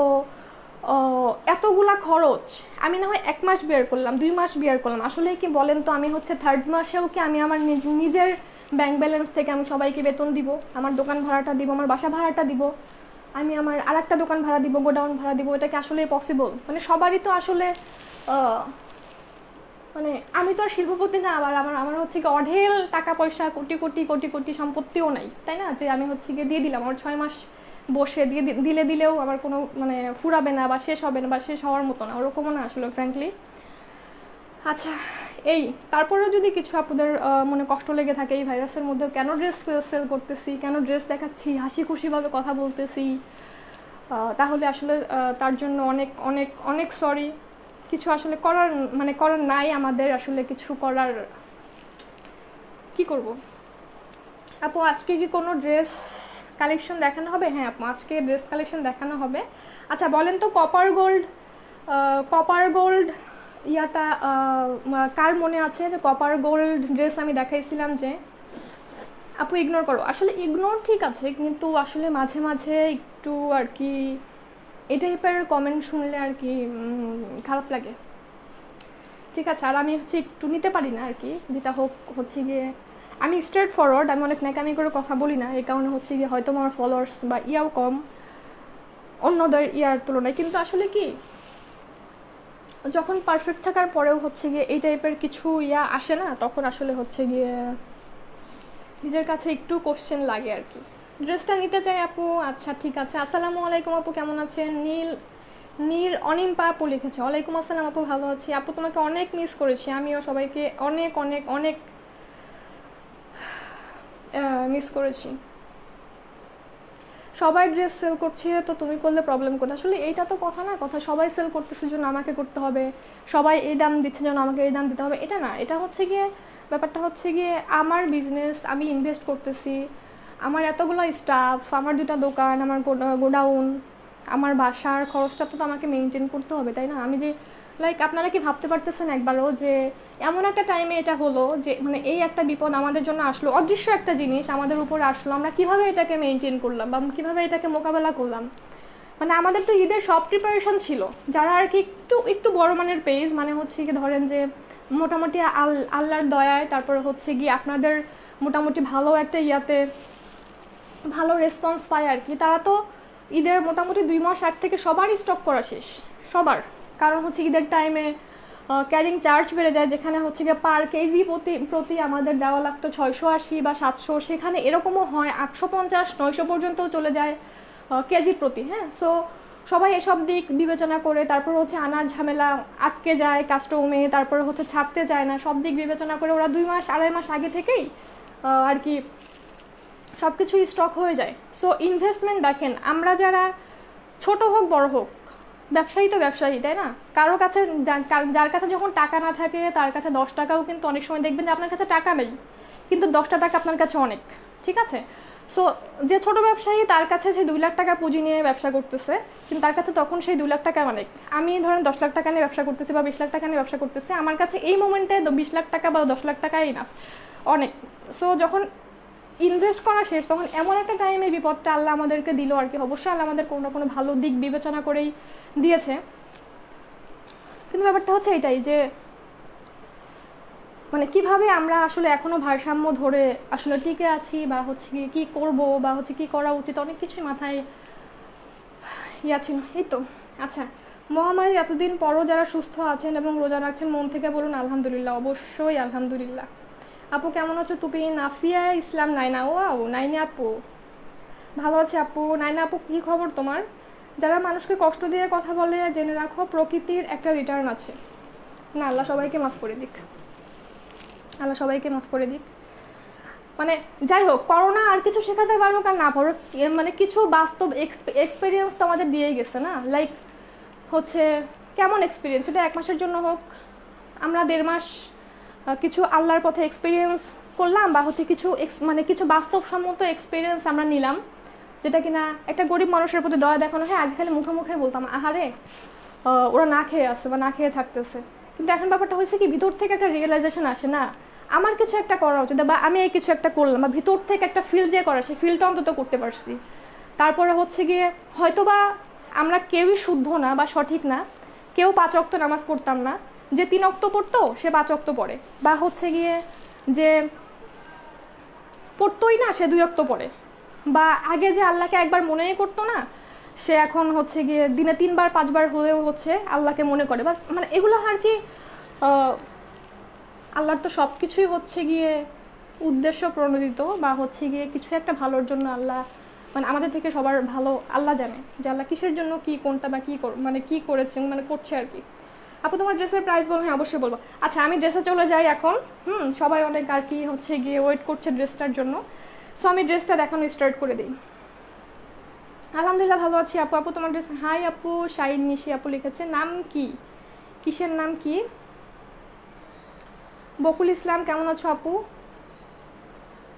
এতগুলা খরচ আমি না হয় 1 মাস বিয়ার করলাম, 2 মাস বিয়ার করলাম, আসলে কি বলেন তো, আমি হচ্ছে 3rd মাসেও কি আমি আমার নিজের ব্যাংক ব্যালেন্স থেকে আমি সবাইকে বেতন দিব, আমার দোকান ভাড়াটা দিব, আমার বাসা ভাড়াটা দিব, আমি আমার আরেকটা দোকান ভাড়া দিব, গোডাউন ভাড়া দিব, এটা কি আসলে পসিবল? মানে সবারই তো আসলে মানে আমি তো আর শিল্পপতি না, আবার আমার হচ্ছে কি অঢেল টাকা পয়সা, কোটি কোটি কোটি কোটি সম্পত্তিও নাই, তাই না? যে আমি হচ্ছে গিয়ে দিয়ে দিলাম, আমার 6 মাস বসে দিলেও আমার কোনো মানে ফুরাবে না বা শেষ হবে না বা শেষ হওয়ার মতো না, ওরকমও না আসলে ফ্র্যাঙ্কলি। আচ্ছা, এই তারপরেও যদি কিছু আপনাদের মনে কষ্ট লেগে থাকে এই ভাইরাসের মধ্যেও, কেন ড্রেস সেল করতেছি, কেন ড্রেস দেখাচ্ছি, হাসি খুশিভাবে কথা বলতেছি, তাহলে আসলে তার জন্য অনেক অনেক অনেক সরি। কিছু আসলে করার নাই আমাদের, আসলে কিছু করার, কি করব। আপু আজকে কি কোনো ড্রেস কালেকশন দেখানো হবে? হ্যাঁ আপু, আজকে ড্রেস কালেকশন দেখানো হবে। আচ্ছা বলেন তো, কপার গোল্ড ইয়াটা কার মনে আছে যে কপার গোল্ড ড্রেস আমি দেখাইছিলাম? যে আপু ইগনোর করো, আসলে ইগনোর ঠিক আছে, কিন্তু আসলে মাঝে মাঝে একটু আর কি এই টাইপের কমেন্ট শুনলে আর কি খারাপ লাগে। ঠিক আছে। আর আমি হচ্ছে একটু নিতে পারি না আর কি, যেটা হচ্ছে গিয়ে আমি স্ট্রেট ফরওয়ার্ড, আমি অনেক ন্যাকামি করে কথা বলি না, এই কারণে হচ্ছে গিয়ে হয়তো আমার ফলোয়ার্স বা ইয়াও কম অন্যদের ইয়ার তুলনায়। কিন্তু আসলে কি, যখন পারফেক্ট থাকার পরেও হচ্ছে গিয়ে এই টাইপের কিছু ইয়া আসে না, তখন আসলে হচ্ছে গিয়ে নিজের কাছে একটু কোশ্চেন লাগে আর কি। ড্রেসটা নিতে চাই আপু। আচ্ছা ঠিক আছে। আসসালামু আলাইকুম আপু, কেমন আছেন? অনিম্পা আপু লিখেছে। ওয়ালাইকুম আসসালাম আপু, ভালো আছি আপু, তোমাকে অনেক মিস করেছি। আমিও সবাইকে অনেক অনেক অনেক মিস করেছি। সবাই ড্রেস সেল করছে, তো তুমি করলে প্রবলেম কোথায়? আসলে এইটা তো কথা না, কথা সবাই সেল করতেছে জন্য আমাকে করতে হবে, সবাই এই দাম দিচ্ছে যেন আমাকে এই দাম দিতে হবে, এটা না। এটা হচ্ছে গিয়ে ব্যাপারটা হচ্ছে গিয়ে আমার বিজনেস, আমি ইনভেস্ট করতেছি, আমার এতগুলো স্টাফ, আমার দুটা দোকান, আমার গোডাউন, আমার বাসার খরচটা তো আমাকে মেনটেন করতে হবে, তাই না? আমি যে লাইক, আপনারা কি ভাবতে পারতেছেন একবারও যে এমন একটা টাইমে এটা হলো যে মানে এই একটা বিপদ আমাদের জন্য আসলো, অদৃশ্য একটা জিনিস আমাদের উপর আসলো, আমরা কিভাবে এটাকে মেনটেন করলাম বা কিভাবে এটাকে মোকাবেলা করলাম। মানে আমাদের তো ঈদের সব প্রিপারেশন ছিল, যারা আর কি একটু একটু বড় মানের পেজ, মানে হচ্ছে কি ধরেন যে মোটামুটি আল্লাহর দয়ায়, তারপরে হচ্ছে গিয়ে আপনাদের মোটামুটি ভালো একটা ইয়াতে ভালো রেসপন্স পায় আর কি, তারা তো ঈদের মোটামুটি 2 মাস আগ থেকে সবারই স্টক করা শেষ, সবার। কারণ হচ্ছে ঈদের টাইমে ক্যারিং চার্জ বেড়ে যায়, যেখানে হচ্ছে গিয়ে পার কেজি প্রতি আমাদের দেওয়া লাগতো 680 বা 700, সেখানে এরকমও হয় 850 900 পর্যন্তও চলে যায় কেজি প্রতি। হ্যাঁ, সো সবাই এসব দিক বিবেচনা করে, তারপর হচ্ছে আনার ঝামেলা, আটকে যায় কাস্টমে, তারপরে হচ্ছে ছাড়তে চায় না, সব দিক বিবেচনা করে ওরা 2 মাস 2.5 মাস আগে থেকেই আর কি সব কিছুই স্টক হয়ে যায়। সো ইনভেস্টমেন্ট দেখেন, আমরা যারা ছোট হোক বড় হোক, ব্যবসায়ী তো ব্যবসায়ী, তাই না? কারো কাছে যার কাছে যখন টাকা না থাকে তার কাছে 10 টাকাও কিন্তু অনেক সময় দেখবেন যে আপনার কাছে টাকা নেই, কিন্তু 10টা টাকা আপনার কাছে অনেক, ঠিক আছে? সো যে ছোট ব্যবসায়ী, তার কাছে যে 2 লাখ টাকা পুঁজি নিয়ে ব্যবসা করতেছে, কিন্তু তার কাছে তখন সেই 2 লাখ টাকা অনেক। আমি ধরেন 10 লাখ টাকা নিয়ে ব্যবসা করতেছি বা 20 লাখ টাকা নিয়ে ব্যবসা করতেছি, আমার কাছে এই মোমেন্টে 20 লাখ টাকা বা 10 লাখ টাকাই না, অনেক। সো যখন ইনভেস্ট করা শেষ, তখন এমন একটা টাইমে বিপদটা আল্লাহ আমাদেরকে দিল আর কি। অবশ্যই আল্লাহ আমাদের কোনো না কোনো ভালো দিক বিবেচনা করেই দিয়েছে, কিন্তু ব্যাপারটা হচ্ছে এটাই যে মানে কিভাবে আমরা আসলে এখনো ভারসাম্য ধরে আসলে টিকে আছি, বা হচ্ছে কি করব, বা হচ্ছে কি করা উচিত, অনেক কিছুই মাথায় ইয়া ছিল। এই তো। আচ্ছা, মহামারীর এতদিন পরও যারা সুস্থ আছেন এবং রোজা রাখছেন, মন থেকে বলুন আলহামদুলিল্লাহ। অবশ্যই আলহামদুলিল্লাহ। আপু কেমন আছো? তুমি নাফিয়া ইসলাম নাইনা। ও নাইনা আপু, ভালো আছে আপু। নাইনা আপু, কী খবর তোমার? যারা মানুষকে কষ্ট দিয়ে কথা বলে, জেনে রাখো প্রকৃতির একটা রিটার্ন আছে। না, আল্লাহ সবাইকে মাফ করে দিক, আল্লাহ সবাইকে মাফ করে দিক। মানে যাই হোক, করোনা আর কিছু শেখাতে পারুক আর না পারুক, মানে কিছু বাস্তব এক্সপিরিয়েন্স তো আমাদের দিয়েই গেছে না। লাইক হচ্ছে কেমন এক্সপিরিয়েন্স, সেটা 1 মাসের জন্য হোক, আমরা 1.5 মাস কিছু আল্লাহর পথে এক্সপিরিয়েন্স করলাম, বা হচ্ছে কিছু মানে কিছু বাস্তবসম্মত এক্সপিরিয়েন্স আমরা নিলাম, যেটা কিনা একটা গরিব মানুষের প্রতি দয়া দেখানো। হ্যাঁ, আগে খালি মুখে মুখে বলতাম আহারে ওরা না খেয়ে আসছে বা না খেয়ে থাকতেছে, কিন্তু এখন ব্যাপারটা হয়েছে কি, ভিতর থেকে একটা রিয়েলাইজেশন আসে না, আমার কিছু একটা করা উচিত, বা আমি এই কিছু একটা করলাম, বা ভিতর থেকে একটা ফিল যে করা, সেই ফিলটা অন্তত করতে পারছি। তারপরে হচ্ছে গিয়ে হয়তোবা আমরা কেউই শুদ্ধ না বা সঠিক না, কেউ 5 ওয়াক্ত নামাজ পড়তাম না, যে 3 ওয়াক্ত পড়তো সে 5 ওয়াক্ত পড়ে, বা হচ্ছে গিয়ে যে পড়তোই না সে 2 ওয়াক্ত পড়ে, বা আগে যে আল্লাহকে একবার মনেই করতো না, সে এখন হচ্ছে গিয়ে দিনে 3 বার 5 বার হলেও হচ্ছে আল্লাহকে মনে করে। বা মানে এগুলো আর কি, আল্লাহর তো সব কিছুই হচ্ছে গিয়ে উদ্দেশ্য প্রণোদিত, বা হচ্ছে গিয়ে কিছু একটা ভালোর জন্য আল্লাহ, মানে আমাদের থেকে সবার ভালো আল্লাহ জানে যে আল্লাহ কিসের জন্য কি কোনটা বা কী মানে কী করেছে, মানে করছে আর কি। আপু তোমার ড্রেসের প্রাইস বলো? হ্যাঁ অবশ্যই বলবো। আচ্ছা, আমি ড্রেসে চলে যাই এখন। সবাই অনেক আর কি হচ্ছে গিয়ে ওয়েট করছে ড্রেসটার জন্য, সো আমি ড্রেসটা দেখানো স্টার্ট করে দিই। আলহামদুলিল্লাহ ভালো আছি আপু। আপু তোমার ড্রেস? হাই আপু, শাইন নিশি আপু লিখেছে। নাম কি, কিসের নাম কি? বকুল ইসলাম, কেমন আছো আপু?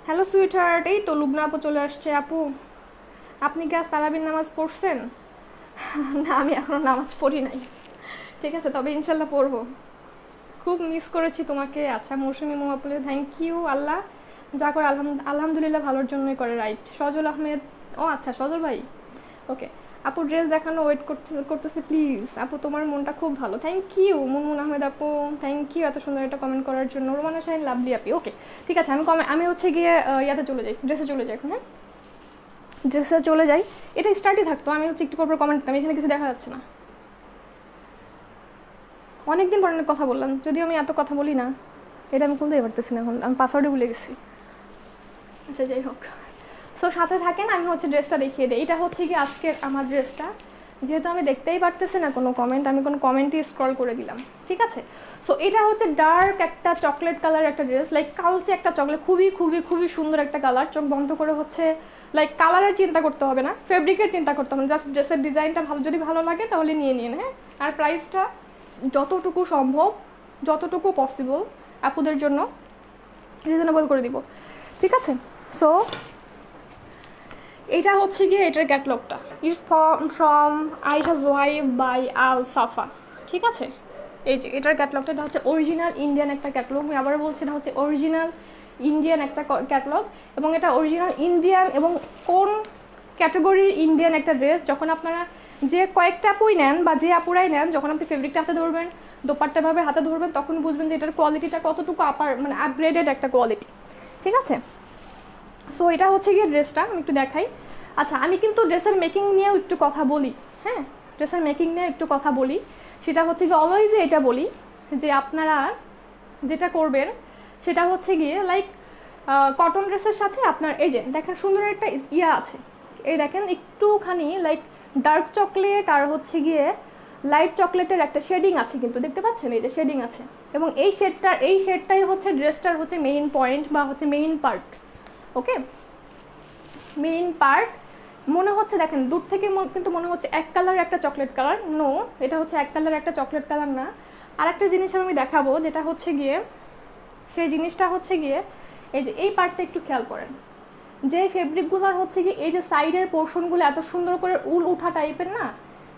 Hello sweet heart. এই তো লুবনা আপু চলে আসছে। আপু আপনি কি আজ তারাবির নামাজ পড়ছেন? না, আমি এখনো নামাজ পড়ি নাই, ঠিক আছে, তবে ইনশাল্লাহ পড়বো। খুব মিস করেছি তোমাকে। আচ্ছা, মৌসুমি মোমাপুলে থ্যাংক ইউ। আল্লাহ যা করে আলহামদুলিল্লাহ ভালোর জন্যই করে, রাইট। সজল আহমেদ, ও আচ্ছা সজল ভাই, ওকে। আপু ড্রেস দেখানো ওয়েট করতেছে প্লিজ। আপু তোমার মনটা খুব ভালো, থ্যাংক ইউ মুনমুন আহমেদ আপু, থ্যাংক ইউ এত সুন্দর একটা কমেন্ট করার জন্য। রোমানা শাহিন লাভলি আপি, ওকে ঠিক আছে। আমি হচ্ছে গিয়ে ইয়াতে চলে যাই, ড্রেসে চলে যাই এখন। হ্যাঁ ড্রেসে চলে যাই, এটা স্টার্টই থাকতো, আমি হচ্ছে একটু পর কমেন্ট করতাম, এখানে কিছু দেখা যাচ্ছে না। অনেকদিন পর অনেক কথা বললাম, যদিও আমি এত কথা বলি না, এটা আমি খুলতেই পারতেছি না এখন, আমি পাসওয়ার্ডে ভুলে গেছি। আচ্ছা যাই হোক, সো সাথে থাকেন, আমি হচ্ছে ড্রেসটা দেখিয়ে দিই। এটা হচ্ছে কি আজকের আমার ড্রেসটা, যেহেতু আমি দেখতেই পারতেছি না কোনো কমেন্ট, আমি কোনো কমেন্টই স্ক্রল করে দিলাম, ঠিক আছে। সো এটা হচ্ছে ডার্ক একটা চকলেট কালার একটা ড্রেস, লাইক কালচে একটা চকলেট, খুবই খুবই খুবই সুন্দর একটা কালার। চোখ বন্ধ করে হচ্ছে লাইক কালারের চিন্তা করতে হবে না, ফেব্রিকের চিন্তা করতে হবে না, জাস্ট ড্রেসের ডিজাইনটা ভালো, যদি ভালো লাগে তাহলে নিয়ে নিন। হ্যাঁ আর প্রাইসটা যতটুকু সম্ভব, যতটুকু পসিবল আপুদের জন্য রিজনেবল করে দিব, ঠিক আছে। সো এটা হচ্ছে গিয়ে এটার ক্যাটলগটা, it's from Ayesha Zohaib by Al সাফা, ঠিক আছে। এই যে এটার ক্যাটলগটা, এটা হচ্ছে অরিজিনাল ইন্ডিয়ান একটা ক্যাটলগ, আমি আবার বলছি এটা হচ্ছে অরিজিনাল ইন্ডিয়ান একটা ক্যাটলগ, এবং এটা অরিজিনাল ইন্ডিয়ান এবং কোন ক্যাটাগরির ইন্ডিয়ান একটা ড্রেস। যখন আপনারা যে কয়েকটা আপুই নেন বা যে আপুরাই নেন, যখন আপনি ফেব্রিকটা হাতে ধরবেন, দোপাট্টাভাবে হাতে ধরবেন, তখন বুঝবেন যে এটার কোয়ালিটিটা কতটুকু মানে আপগ্রেডেড একটা কোয়ালিটি, ঠিক আছে। সো এটা হচ্ছে গিয়ে ড্রেসটা, আমি একটু দেখাই। আচ্ছা আমি কিন্তু ড্রেসের মেকিং নিয়েও একটু কথা বলি, হ্যাঁ ড্রেসের মেকিং নিয়ে একটু কথা বলি। সেটা হচ্ছে গিয়ে অলওয়েজই এটা বলি যে আপনারা যেটা করবেন সেটা হচ্ছে গিয়ে লাইক কটন ড্রেসের সাথে আপনার এই যে দেখেন সুন্দর একটা ইয়া আছে, এই দেখেন একটুখানি লাইক ডার্ক চকলেট আর হচ্ছে গিয়ে লাইট চকলেটের একটা শেডিং আছে, কিন্তু দেখতে পাচ্ছেন এই যে শেডিং আছে, এবং এই শেডটাই হচ্ছে ড্রেসটার হচ্ছে মেইন পয়েন্ট বা হচ্ছে মেইন পার্ট, ওকে মেইন পার্ট। মনে হচ্ছে দেখেন দূর থেকে কিন্তু মনে হচ্ছে এক কালার একটা চকলেট কালার, নো এটা হচ্ছে এক কালার একটা চকলেট কালার না। আর একটা জিনিস আমি দেখাবো, যেটা হচ্ছে গিয়ে সেই জিনিসটা হচ্ছে গিয়ে এই যে এই পার্টটা একটু খেয়াল করেন, যে ফেব্রিকগুলোর হচ্ছে গিয়ে এই যে সাইডের পোর্শনগুলো এত সুন্দর করে উল উঠা টাইপের না,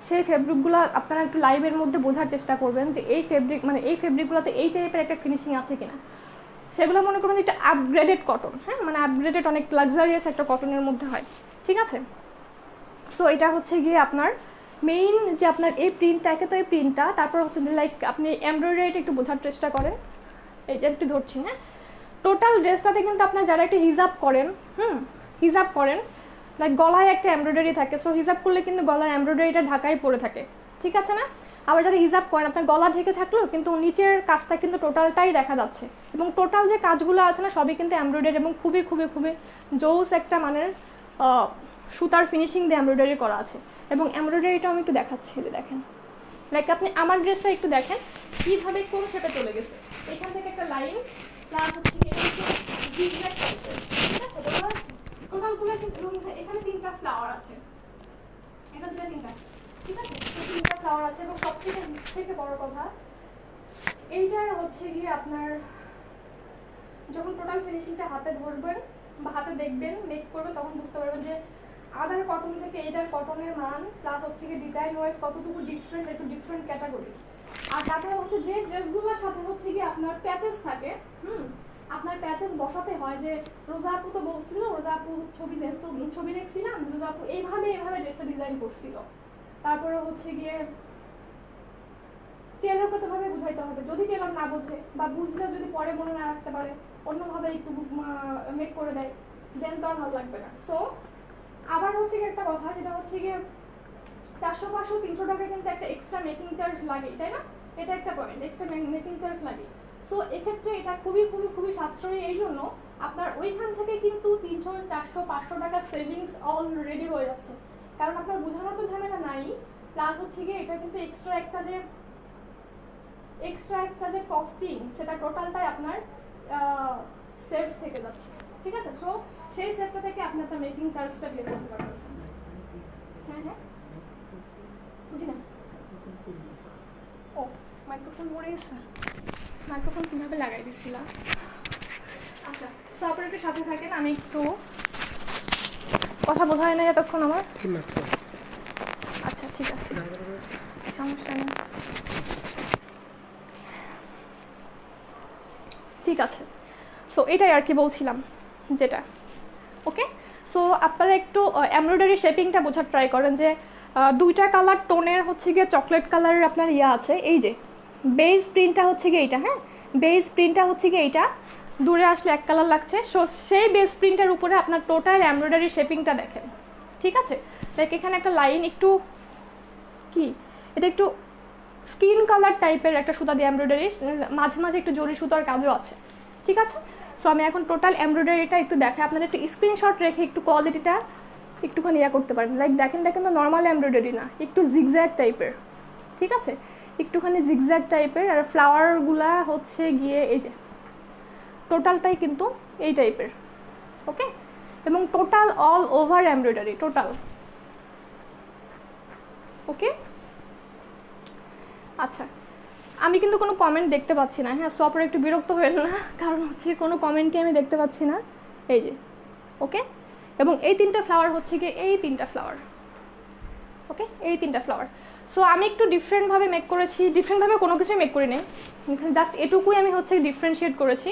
সেই ফেব্রিকগুলো আপনারা একটু লাইভের মধ্যে বোঝার চেষ্টা করবেন যে এই ফেব্রিক মানে এই ফেব্রিকগুলোতে এই টাইপের একটা ফিনিশিং আছে কিনা। সেগুলো মনে করুন একটা আপগ্রেডেড কটন, হ্যাঁ মানে আপগ্রেডেড অনেক লাক্সারিয়াস একটা কটনের মধ্যে হয়, ঠিক আছে। সো এটা হচ্ছে গিয়ে আপনার মেইন যে আপনার এই প্রিন্টটা, একে তো এই প্রিন্টটা, তারপর হচ্ছে লাইক আপনি এমব্রয়ডারিটা একটু বোঝার চেষ্টা করেন, এই যে একটু ধরছি। হ্যাঁ টোটাল ড্রেসটাতে কিন্তু আপনার যারা একটা হিজাব করেন, হিজাব করেন লাইক গলায় একটা এমব্রয়ডারি থাকে, সো হিজাব করলে কিন্তু গলার এমব্রয়ডারিটা ঢাকাই পড়ে থাকে, ঠিক আছে না। আবার যারা হিজাব করেন আপনার গলা ঢেকে থাকলেও কিন্তু নিচের কাজটা কিন্তু টোটালটাই দেখা যাচ্ছে, এবং টোটাল যে কাজগুলো আছে না সবই কিন্তু এমব্রয়ডারি, এবং খুবই খুবই খুবই জোস একটা মানের সুতার ফিনিশিং দিয়ে এমব্রয়ডারি করা আছে। এবং এমব্রয়ডারিটা আমি একটু দেখাচ্ছি, যে দেখেন লাইক আপনি আমার ড্রেসটা একটু দেখেন কীভাবে কোন সেটা চলে গেছে, এখান থেকে একটা লাইন প্লাস হচ্ছে জিগজ্যাগ টাইপের, ঠিক আছে বোঝা যাচ্ছে টোটালগুলো কিন্তু। এখানে 3টা ফ্লাওয়ার আছে, এটা 3টা, ঠিক আছে 3টা ফ্লাওয়ার আছে। এবং সবথেকে বড় কথা এইটার হচ্ছে গিয়ে আপনার যখন টোটাল ফিনিশিংটা হাতে ধরবেন বা হাতে দেখবেন মেক করবেন, তখন বুঝতে পারবেন যে আদার কটন থেকে এইটার কটনের মান প্লাস হচ্ছে গিয়ে ডিজাইন ওয়াইজ কতটুকু ডিফারেন্ট, একটু ডিফারেন্ট ক্যাটাগরি। আর তারপরে হচ্ছে যে ড্রেসগুলোর সাথে হচ্ছে গিয়ে আপনার প্যাচেস থাকে, আপনার প্যাচেস বসাতে হয়। যে রোজা আপু তো বলছিল, রোজা আপু ছবি দেখছিলাম, রোজা আপু এইভাবে ড্রেসটা ডিজাইন করছিল। তারপরে হচ্ছে গিয়ে টেলরকে তোভাবে বুঝাইতে হবে, যদি টেলর না বোঝে বা বুঝলেও যদি পরে মনে না রাখতে পারে, অন্যভাবে একটু মেক করে দেয়, দেন তো আর ভালো লাগবে না। সো আবার হচ্ছে গিয়ে একটা কথা, যেটা হচ্ছে গিয়ে 400-500-300 টাকা কিন্তু একটা এক্সট্রা মেকিং চার্জ লাগে, তাই না, এটা একটা পয়েন্ট, এক্সট্রা মেকিং চার্জ লাগে। সো এক্ষেত্রে এটা খুবই খুবই খুবই সাশ্রয়ী, এই জন্য আপনার ওইখান থেকে কিন্তু 300-400-500 টাকা সেভিংস অলরেডি হয়ে যাচ্ছে, কারণ আপনার বোঝানোর তো ঝামেলা নাই, প্লাস হচ্ছে গিয়ে এটা কিন্তু এক্সট্রা একটা যে কস্টিং, সেটা টোটালটাই আপনার সেভ থেকে যাচ্ছে, ঠিক আছে। সো সেই সেভটা থেকে আপনি আপনার মেকিং চার্জটা বের করতে পারতেছেন। হ্যাঁ বুঝি না, ও মাইক্রোফোন পড়ে গেছে, মাইক্রোফোন কীভাবে লাগাই দিচ্ছিলাম। আচ্ছা সো আপনারা একটু সাথে থাকেন, আমি একটু কথা বোঝা হয় না এতক্ষণ আমার, আচ্ছা ঠিক আছে সমস্যা নেই, ঠিক আছে। সো এটাই আর কি বলছিলাম যেটা, ওকে। সো আপনারা একটু এমব্রয়ডারি শেপিংটা বোঝার ট্রাই করেন, যে দুইটা কালার টোনের হচ্ছে গিয়ে চকলেট কালারের আপনার ইয়ে আছে। এই যে বেজ প্রিন্টটা হচ্ছে গিয়ে এইটা, হ্যাঁ বেজ প্রিন্টটা হচ্ছে গিয়ে এইটা, দূরে আসলে এক কালার লাগছে। সো সেই বেজ প্রিন্টের উপরে আপনার টোটাল এমব্রয়ডারি শেপিংটা দেখেন, ঠিক আছে। লাইক এখানে একটা লাইন একটু কি, এটা একটু স্কিন কালার টাইপের একটা সুতা দিয়ে এমব্রয়ডারি, মাঝে মাঝে একটু জরি সুতার কাজও আছে, ঠিক আছে। সো আমি এখন টোটাল এমব্রয়ডারিটা একটু দেখাই, আপনারা একটু স্ক্রিনশট রেখে একটু কোয়ালিটিটা একটুখানি ইয়া করতে পারেন। লাইক দেখেন দেখেন তো নর্মাল এমব্রয়ডারি না, একটু জিগজ্যাগ টাইপের, ঠিক আছে, একটুখানি জিগজ্যাগ টাইপের। আর ফ্লাওয়ারগুলা হচ্ছে গিয়ে এই যে টোটালটাই কিন্তু এই টাইপের, ওকে। এবং total all over embroidery total, okay. আচ্ছা আমি কিন্তু কোনো কমেন্ট দেখতে পাচ্ছি না, হ্যাঁ সো আপনারা একটু বিরক্ত হয়ে না, কারণ হচ্ছে কোনো কমেন্টকে আমি দেখতে পাচ্ছি না। এই যে ওকে, এবং এই তিনটা ফ্লাওয়ার হচ্ছে গিয়ে এই তিনটা ফ্লাওয়ার, ওকে এই তিনটা ফ্লাওয়ার। সো আমি একটু ডিফারেন্টভাবে মেক করেছি, ডিফারেন্টভাবে কোনো কিছুই মেক করি নাই, জাস্ট এটুকুই আমি হচ্ছে ডিফারেন্সিয়েট করেছি।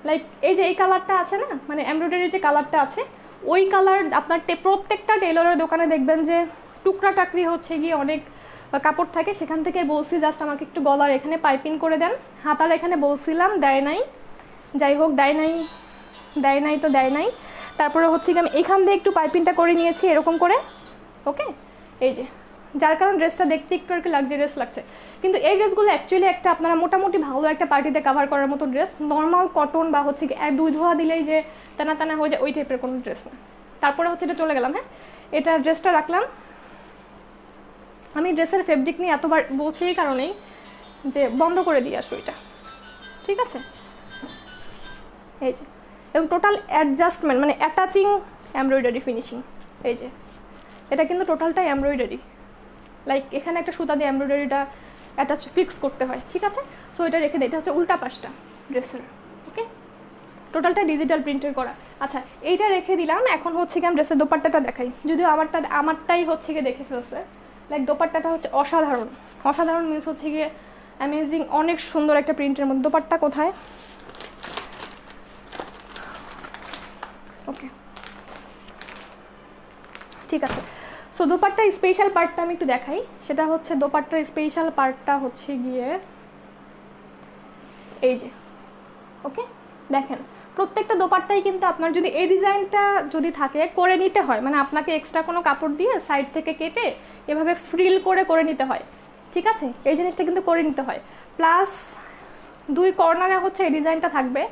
লাইক এই যে এই কালারটা আছে না, মানে এমব্রয়ডারির যে কালারটা আছে ওই কালার আপনার প্রত্যেকটা টেলরের দোকানে দেখবেন যে টুকরা টাকরি হচ্ছে গিয়ে অনেক কাপড় থাকে, সেখান থেকে বলছি জাস্ট আমাকে একটু গলার এখানে পাইপিং করে দেন। হাতার এখানে বলছিলাম দেয় নাই, যাই হোক দেয় নাই, দেয় নাই তো দেয় নাই। তারপরে হচ্ছে কি আমি এখান দিয়ে একটু পাইপিংটা করে নিয়েছি এরকম করে, ওকে। এই যে যার কারণ ড্রেসটা দেখতে একটু আর কি লাক্সারিয়াস লাগছে, কিন্তু এই ড্রেসগুলো অ্যাকচুয়ালি একটা আপনারা মোটামুটি ভালো একটা পার্টিতে কাভার করার মতো ড্রেস, নর্মাল কটন বা হচ্ছে কি দুই ধোয়া দিলেই যে টানা টানা হয়ে যায় ওই টাইপের কোনো ড্রেস না। তারপরে হচ্ছে এটা চলে গেলাম, হ্যাঁ এটা ড্রেসটা রাখলাম। আমি ড্রেসের ফেব্রিক নিয়ে এতবার বলছি এই কারণেই যে বন্ধ করে দিয়ে আসো এটা, ঠিক আছে। এই যে এবং টোটাল অ্যাডজাস্টমেন্ট মানে অ্যাটাচিং এমব্রয়ডারি ফিনিশিং, এই যে এটা কিন্তু টোটালটাই এমব্রয়ডারি, লাইক এখানে একটা সুতা দিয়ে এমব্রয়ডারিটা অ্যাটাচ ফিক্স করতে হয়, ঠিক আছে। সো এটা রেখে দিই, এটা হচ্ছে উল্টা পাশটা ড্রেসের, ওকে টোটালটা ডিজিটাল প্রিন্টের করা। আচ্ছা এইটা রেখে দিলাম, এখন হচ্ছে কি আমি ড্রেসের দোপাট্টাটা দেখাই, যদিও আমারটাই হচ্ছে গিয়ে দেখে ফেলছে। লাইক দোপাট্টাটা হচ্ছে অসাধারণ, অসাধারণ মিন্স হচ্ছে গিয়ে অ্যামেজিং, অনেক সুন্দর একটা প্রিন্টের মধ্যে। দোপাট্টা কোথায়, ওকে ঠিক আছে। সো দোপাট্টার স্পেশাল পার্টটা আমি একটু দেখাই, সেটা হচ্ছে দোপাট্টার স্পেশাল পার্টটা হচ্ছে গিয়ে এই যে, ওকে দেখেন প্রত্যেকটা দোপাট্টাই কিন্তু আপনার যদি এই ডিজাইনটা যদি থাকে করে নিতে হয়, মানে আপনাকে এক্সট্রা কোনো কাপড় দিয়ে সাইড থেকে কেটে এভাবে ফ্রিল করে করে নিতে হয়, ঠিক আছে, এই জিনিসটা কিন্তু করে নিতে হয়। প্লাস দুই কর্নারে হচ্ছে এই ডিজাইনটা থাকবে,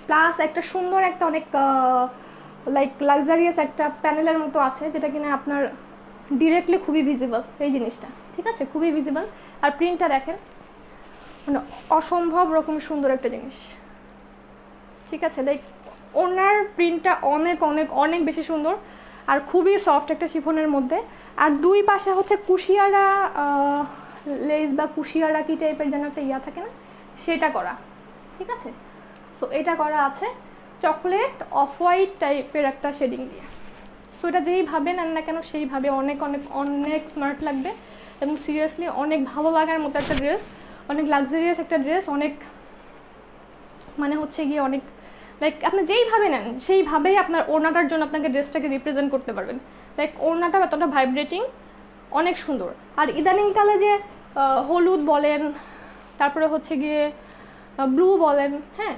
প্লাস একটা সুন্দর একটা অনেক লাইক লাক্সারিয়াস একটা প্যানেলের মতো আছে, যেটা কিনা আপনার ডিরেক্টলি খুবই ভিজিবল এই জিনিসটা, ঠিক আছে খুবই ভিজিবল। আর প্রিন্টটা দেখেন মানে অসম্ভব রকম সুন্দর একটা জিনিস, ঠিক আছে। লাইক ওনার প্রিন্টটা অনেক অনেক অনেক বেশি সুন্দর আর খুবই সফট একটা শিফনের মধ্যে। আর দুই পাশে হচ্ছে কুশিয়ারা লেস বা কুশিয়ারা কি টাইপের যেন একটা ইয়া থাকে না, সেটা করা, ঠিক আছে। সো এটা করা আছে চকলেট অফ হোয়াইট টাইপের একটা শেডিং দিয়ে। সো এটা যেইভাবে নেন না কেন সেইভাবে অনেক অনেক অনেক স্মার্ট লাগবে এবং সিরিয়াসলি অনেক ভালো লাগার মতো একটা ড্রেস, অনেক লাক্সারিয়াস একটা ড্রেস, অনেক মানে হচ্ছে গিয়ে অনেক লাইক আপনি যেইভাবে নেন সেইভাবেই আপনার ওড়নাটার জন্য আপনাকে ড্রেসটাকে রিপ্রেজেন্ট করতে পারবেন। লাইক ওড়নাটা এতটা ভাইব্রেটিং, অনেক সুন্দর। আর ইদানিংকালে যে হলুদ বলেন, তারপরে হচ্ছে গিয়ে ব্লু বলেন, হ্যাঁ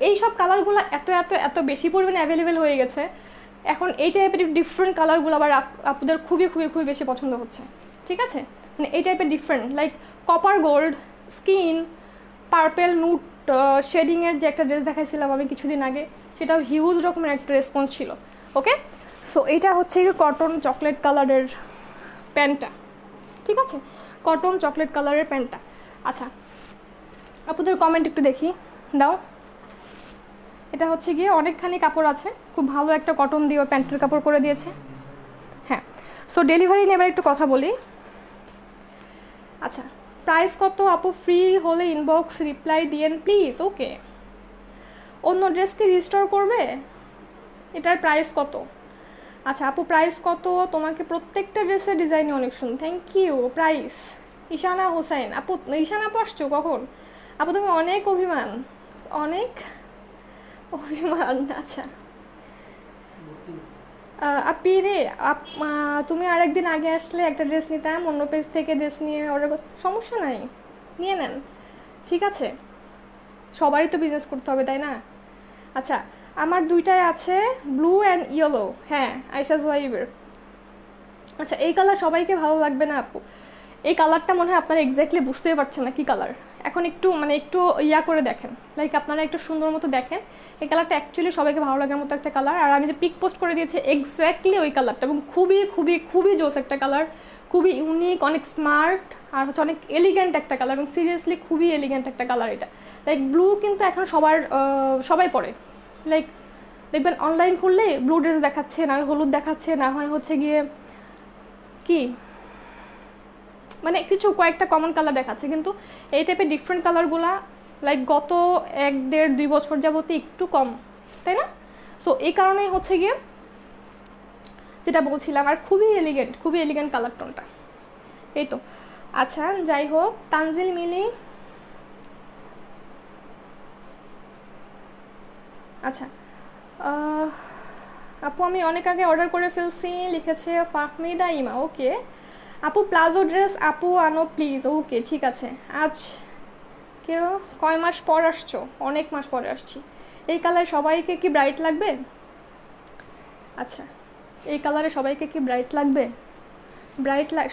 এইসব কালারগুলো এত এত এত বেশি পরিমাণে অ্যাভেলেবেল হয়ে গেছে এখন, এই টাইপের ডিফারেন্ট কালারগুলো আবার আপনাদের খুবই খুবই খুবই বেশি পছন্দ হচ্ছে, ঠিক আছে। মানে এই টাইপের different like copper gold, skin, purple, nude শেডিংয়ের যে একটা ড্রেস দেখাইছিলাম আমি কিছুদিন আগে, সেটাও হিউজ রকমের একটা রেসপন্স ছিল, ওকে। সো এইটা হচ্ছে কটন চকলেট কালারের প্যান্টটা, ঠিক আছে, কটন চকলেট কালারের প্যান্টটা। আচ্ছা আপনাদের কমেন্ট একটু দেখি দাও। এটা হচ্ছে গিয়ে অনেকখানি কাপড় আছে, খুব ভালো একটা কটন দিয়ে প্যান্টের কাপড় করে দিয়েছে, হ্যাঁ। সো ডেলিভারি নিয়ে এবার একটু কথা বলি। আচ্ছা প্রাইস কত আপু, ফ্রি হলে ইনবক্স রিপ্লাই দিয়েন প্লিজ, ওকে। অন্য ড্রেস কি রিস্টোর করবে, এটার প্রাইস কত? আচ্ছা আপু প্রাইস কত, তোমাকে প্রত্যেকটা ড্রেসের ডিজাইনই অনেক সুন্দর, thank you. Price Ishana Hossain আপু, ঈশানা আপু আসছো কখন? আপু তুমি অনেক অভিমান, অনেক অভিমান, আচ্ছা আপি রে তুমি আরেকদিন আগে আসলে একটা ড্রেস নিতাম, অন্য পেজ থেকে ড্রেস নিয়ে অর্ডার করতে, সমস্যা নাই, নিয়ে নেন, ঠিক আছে, সবারই তো বিজনেস করতে হবে তাই না। আচ্ছা, আমার দুইটাই আছে, ব্লু অ্যান্ড ইয়েলো, হ্যাঁ আয়শা জোয়াইবের। আচ্ছা, এই কালার সবাইকে ভালো লাগবে না আপু, এই কালারটা মনে হয় আপনারা এক্স্যাক্টলি বুঝতেই পারছেন না কী কালার। এখন একটু মানে একটু ইয়া করে দেখেন, লাইক আপনারা একটু সুন্দর মতো দেখেন, এই কালারটা অ্যাকচুয়ালি সবাইকে ভালো লাগার মতো একটা কালার। আর আমি যে পিক পোস্ট করে দিয়েছি এক্স্যাক্টলি ওই কালারটা, এবং খুবই খুবই খুবই জোস একটা কালার, খুবই ইউনিক, অনেক স্মার্ট, আর হচ্ছে অনেক এলিগেন্ট একটা কালার, এবং সিরিয়াসলি খুবই এলিগেন্ট একটা কালার এটা। লাইক ব্লু কিন্তু এখন সবাই পরে, লাইক দেখবেন অনলাইন করলে ব্লু ড্রেস দেখাচ্ছে, না হয় হলুদ দেখাচ্ছে, না হয় হচ্ছে গিয়ে কি মানে কিছু কয়েকটা কমন কালার দেখাচ্ছে, কিন্তু এই টাইপের ডিফারেন্ট কালারগুলা লাইক গত 1-1.5-2 বছর যাবতীয় একটু কম, তাই না? সো এই কারণেই হচ্ছে গিয়ে যেটা বলছিলাম, আর খুবই এলিগেন্ট কালার টোনটা, এই তো। আচ্ছা যাই হোক, তানজিল মিলি, আচ্ছা আপু আমি অনেক আগে অর্ডার করে ফেলছি, লিখেছে ফাহমিদা ইমা। ওকে আপু, প্লাজো ড্রেস আপু আনো প্লিজ। ওকে ঠিক আছে। আজ কেউ কয় মাস পর আসছো? অনেক মাস পরে আসছি। এই কালারে সবাইকে কি ব্রাইট লাগবে? আচ্ছা, এই কালারে সবাইকে কি ব্রাইট লাগবে?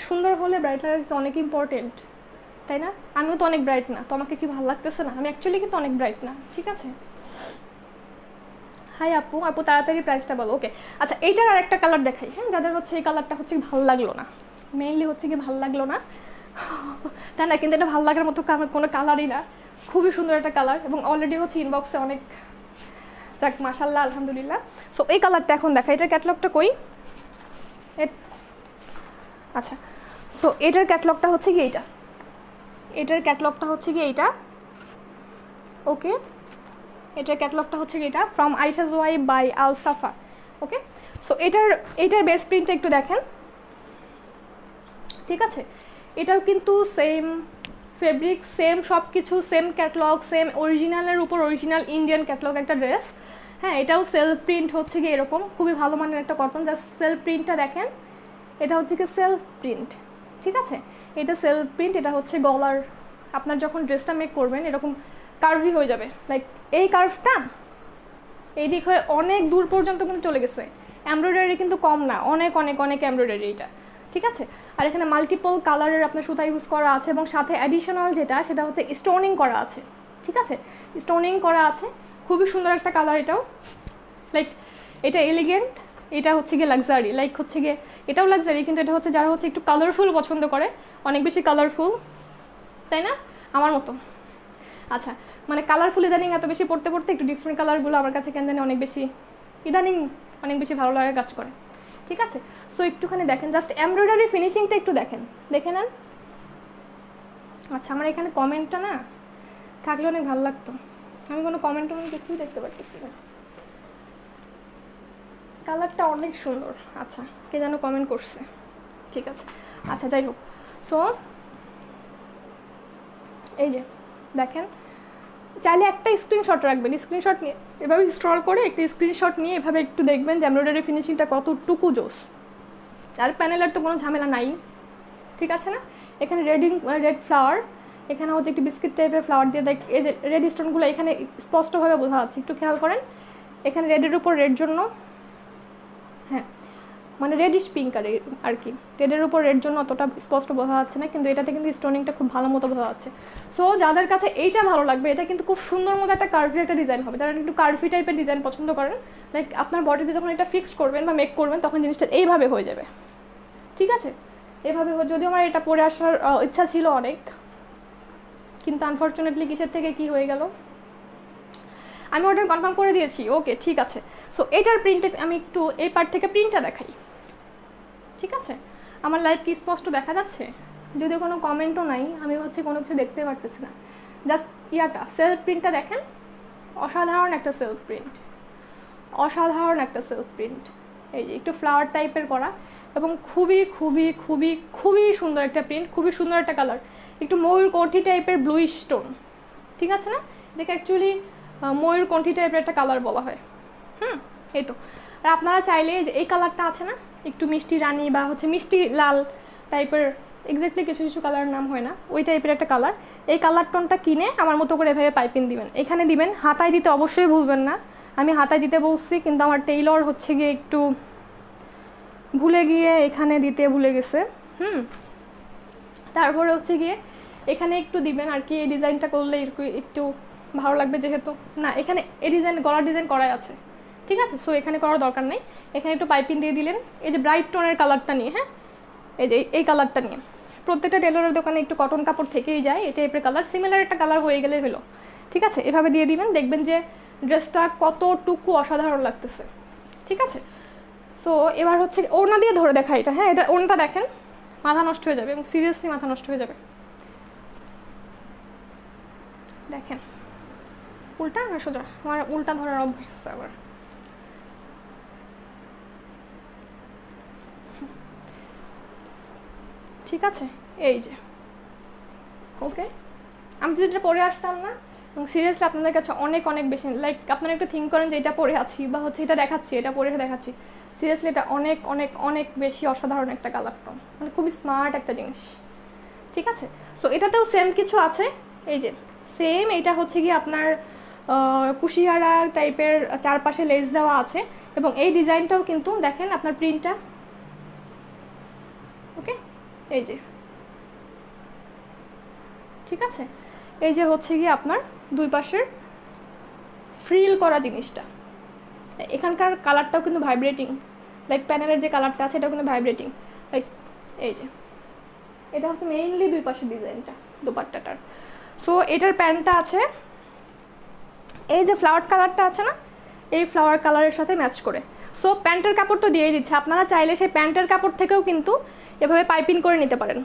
সুন্দর হলে ব্রাইট লাগা অনেক ইম্পর্টেন্ট, তাই না? আমিও তো অনেক ব্রাইট না, তোমাকে কি ভালো লাগতেছে না? আমি অ্যাকচুয়ালি কিন্তু অনেক ব্রাইট না, ঠিক আছে। হাই আপু, তাড়াতাড়ি প্রাইসটা বলো। ওকে আচ্ছা, এইটার আর একটা কালার দেখাই, হ্যাঁ, যাদের হচ্ছে এই কালারটা হচ্ছে ভালো লাগলো না, মেইনলি হচ্ছে কি ভালো লাগলো না, তাই না? কিন্তু এটা ভালো লাগার মতো কোনো কালারই না, খুবই সুন্দর একটা কালার, এবং অলরেডি হচ্ছে ইনবক্সে অনেক, যাক মাশাল্লাহ আলহামদুলিল্লাহ। সো এই কালারটা এখন দেখা, এটার ক্যাটালগটা কই? আচ্ছা, সো এটার ক্যাটালগটা হচ্ছে কি এইটা, ওকে, এটার ক্যাটালগটা হচ্ছে এটা, from Ayesha Zoyai by Al Safa. Okay, so এটার বেস প্রিন্টটা একটু দেখেন, ঠিক আছে। এটাও কিন্তু সেম ফেব্রিক, সেম সব কিছু, সেম ক্যাটালগ, সেম অরিজিনালের উপর অরিজিনাল ইন্ডিয়ান ক্যাটালগ একটা ড্রেস। হ্যাঁ, এটাও সেলফ প্রিন্ট হচ্ছে কি এরকম, খুবই ভালো মানের একটা কটন। জাস্ট সেলফ প্রিন্টটা দেখেন, এটা হচ্ছে কি সেলফ প্রিন্ট, ঠিক আছে। এটা সেলফ প্রিন্ট, এটা হচ্ছে গলার, আপনার যখন ড্রেসটা মেক করবেন এরকম কার্ভি হয়ে যাবে, লাইক এই কার্ভটা এই দিক হয়ে অনেক দূর পর্যন্ত কিন্তু চলে গেছে। এমব্রয়ডারি কিন্তু কম না, অনেক অনেক অনেক এমব্রয়ডারি এটা, ঠিক আছে। আর এখানে মাল্টিপল কালারের আপনার সুতা ইউজ করা আছে, এবং সাথে অ্যাডিশনাল যেটা সেটা হচ্ছে স্টোনিং করা আছে, ঠিক আছে, স্টোনিং করা আছে, খুবই সুন্দর একটা কালার এটাও। লাইক এটা এলিগেন্ট, এটা হচ্ছে গিয়ে লাক্সারি, লাইক হচ্ছে গিয়ে এটাও লাক্সারি, কিন্তু এটা হচ্ছে যারা হচ্ছে একটু কালারফুল পছন্দ করে, অনেক বেশি কালারফুল, তাই না, আমার মতো। আচ্ছা, মানে কালারফুল ইদানিং এত বেশি পড়তে পড়তে একটু ডিফারেন্ট কালারগুলো আমার কাছে কেন জানি অনেক বেশি ভালো লাগার কাজ করে, ঠিক আছে। সো একটুখানি দেখেন, জাস্ট এমব্রয়ডারি ফিনিশিংটা একটু দেখে নেন। আচ্ছা, আমার এখানে কমেন্টটা না থাকলে অনেক ভালো লাগতো, আমি কোনো কমেন্ট কিছুই দেখতে পারতেছি না। কালারটা অনেক সুন্দর, আচ্ছা কে যেন কমেন্ট করছে, ঠিক আছে। আচ্ছা যাই হোক, সো এই যে দেখেন, চাইলে একটা স্ক্রিনশট রাখবেন, স্ক্রিনশট নিয়ে এভাবে স্ক্রল করে একটা স্ক্রিনশট নিয়ে এভাবে একটু দেখবেন যে এমব্রয়ডারি ফিনিশিংটা কতটুকু জোস। আর প্যানেলের তো কোনো ঝামেলা নাই, ঠিক আছে না। এখানে রেড ফ্লাওয়ার, এখানে হচ্ছে একটি বিস্কিট টাইপের ফ্লাওয়ার দিয়ে দেখ, এই যে রেড স্টোনগুলো এখানে স্পষ্টভাবে বোঝা যাচ্ছে, একটু খেয়াল করেন, এখানে রেডের উপর রেড জন্য, হ্যাঁ মানে রেডিশ পিঙ্ক আর কি, রেডের উপর রেড জন্য অতটা স্পষ্ট বোঝা যাচ্ছে না, কিন্তু এটাতে কিন্তু স্টোনিংটা খুব ভালো মতো বোঝা যাচ্ছে। সো যাদের কাছে এইটা ভালো লাগবে, এটা কিন্তু খুব সুন্দর মতো একটা কার্ভি একটা ডিজাইন হবে, যারা একটু কার্ভি টাইপের ডিজাইন পছন্দ করেন, লাইক আপনার বডিতে যখন এটা ফিক্স করবেন বা মেক করবেন তখন জিনিসটা এইভাবে হয়ে যাবে, ঠিক আছে। এভাবে যদিও আমার এটা পরে আসার ইচ্ছা ছিল অনেক, কিন্তু আনফর্চুনেটলি কিসের থেকে কি হয়ে গেল। আমি অর্ডার কনফার্ম করে দিয়েছি, ওকে ঠিক আছে। সো এটার প্রিন্টে আমি একটু এই পার্ট থেকে প্রিন্টটা দেখাই, ঠিক আছে। আমার লাইভ কি স্পষ্ট দেখা যাচ্ছে? যদিও কোনো কমেন্টও নাই, আমি হচ্ছে কোনো কিছু দেখতে পারতেছি না, জাস্ট ইয়াটা সেলফ প্রিন্টটা দেখেন, অসাধারণ একটা সেলফ প্রিন্ট, এই যে একটু ফ্লাওয়ার টাইপের করা, এবং খুবই খুবই খুবই খুবই সুন্দর একটা প্রিন্ট, খুবই সুন্দর একটা কালার, একটু ময়ূরকণ্ঠী টাইপের ব্লু স্টোন, ঠিক আছে না, দেখে অ্যাকচুয়ালি ময়ূরকণ্ঠী টাইপের একটা কালার বলা হয়। এই তো। আর আপনারা চাইলে যে এই কালারটা আছে না, একটু মিষ্টি রানী বা হচ্ছে মিষ্টি লাল টাইপের, এক্স্যাক্টলি কিছু কিছু কালারের নাম হয় না, ওই টাইপের একটা কালার, এই কালার টোনটা কিনে আমার মতো করে এভাবে পাইপিং দিবেন, এখানে দিবেন। হাতায় দিতে অবশ্যই ভুলবেন না, আমি হাতায় দিতে বলছি কিন্তু আমার টেইলর হচ্ছে গিয়ে একটু ভুলে গিয়ে এখানে দিতে ভুলে গেছে। তারপরে হচ্ছে গিয়ে এখানে একটু দিবেন আর কি, এই ডিজাইনটা করলে একটু ভালো লাগবে, যেহেতু না এখানে এই ডিজাইন গলার ডিজাইন করাই আছে, ঠিক আছে। সো এখানে করার দরকার নেই, এখানে একটু পাইপিং দিয়ে দিলেন এই যে ব্রাইট টোনের কালারটা নিয়ে। হ্যাঁ, এই যে এই কালারটা নিয়ে প্রত্যেকটা টেলরের দোকানে একটু কটন কাপড় থেকেই যায়, এই টাইপের কালার, সিমিলার একটা কালার হয়ে গেলে হলো, ঠিক আছে। এভাবে দিয়ে দিবেন, দেখবেন যে ড্রেসটা কতটুকু অসাধারণ লাগতেছে, ঠিক আছে। সো এবার হচ্ছে ওড়না দিয়ে ধরে দেখা এটা। হ্যাঁ, এটা ওড়নাটা দেখেন, মাথা নষ্ট হয়ে যাবে, এবং সিরিয়াসলি মাথা নষ্ট হয়ে যাবে। দেখেন উল্টা না সোজা, আমার উল্টা ধরার অভ্যাস আছে আবার। ঠিক আছে, এই যে ওকে। আমি যদি এটা পরে আসতাম না, এবং সিরিয়াসলি আপনাদের কাছে অনেক অনেক বেশি লাইক, আপনারা একটু থিঙ্ক করেন যে এটা পরে আছি বা হচ্ছে এটা দেখাচ্ছি, এটা পরে দেখাচ্ছি, সিরিয়াসলি এটা অনেক অনেক অনেক বেশি অসাধারণ একটা কালার টোন, মানে খুবই স্মার্ট একটা জিনিস, ঠিক আছে। সো এটাতেও সেম কিছু আছে, এই যে সেম, এটা হচ্ছে কি আপনার কুশিয়ারা টাইপের চারপাশে লেস দেওয়া আছে, এবং এই ডিজাইনটাও কিন্তু দেখেন আপনার প্রিন্টটা, ওকে, এই যে, ঠিক আছে। এই যে হচ্ছে গিয়ে আপনার দুই পাশের ফ্রিল করা জিনিসটা, এখানকার কালারটাও কিন্তু ভাইব্রেটিং, লাইক প্যানেলের যে কালারটা আছে এটাও কিন্তু ভাইব্রেটিং, লাইক এই যে এটা হচ্ছে মেইনলি দুই পাশের ডিজাইনটা দোপাট্টাটার। সো এটার প্যান্টটা আছে এই যে ফ্লাওয়ার কালারটা আছে না, এই ফ্লাওয়ার কালারের সাথে ম্যাচ করে। সো প্যান্টের কাপড় তো দিয়েই দিচ্ছে, আপনারা চাইলে সেই প্যান্টের কাপড় থেকেও কিন্তু এভাবে পাইপিং করে নিতে পারেন,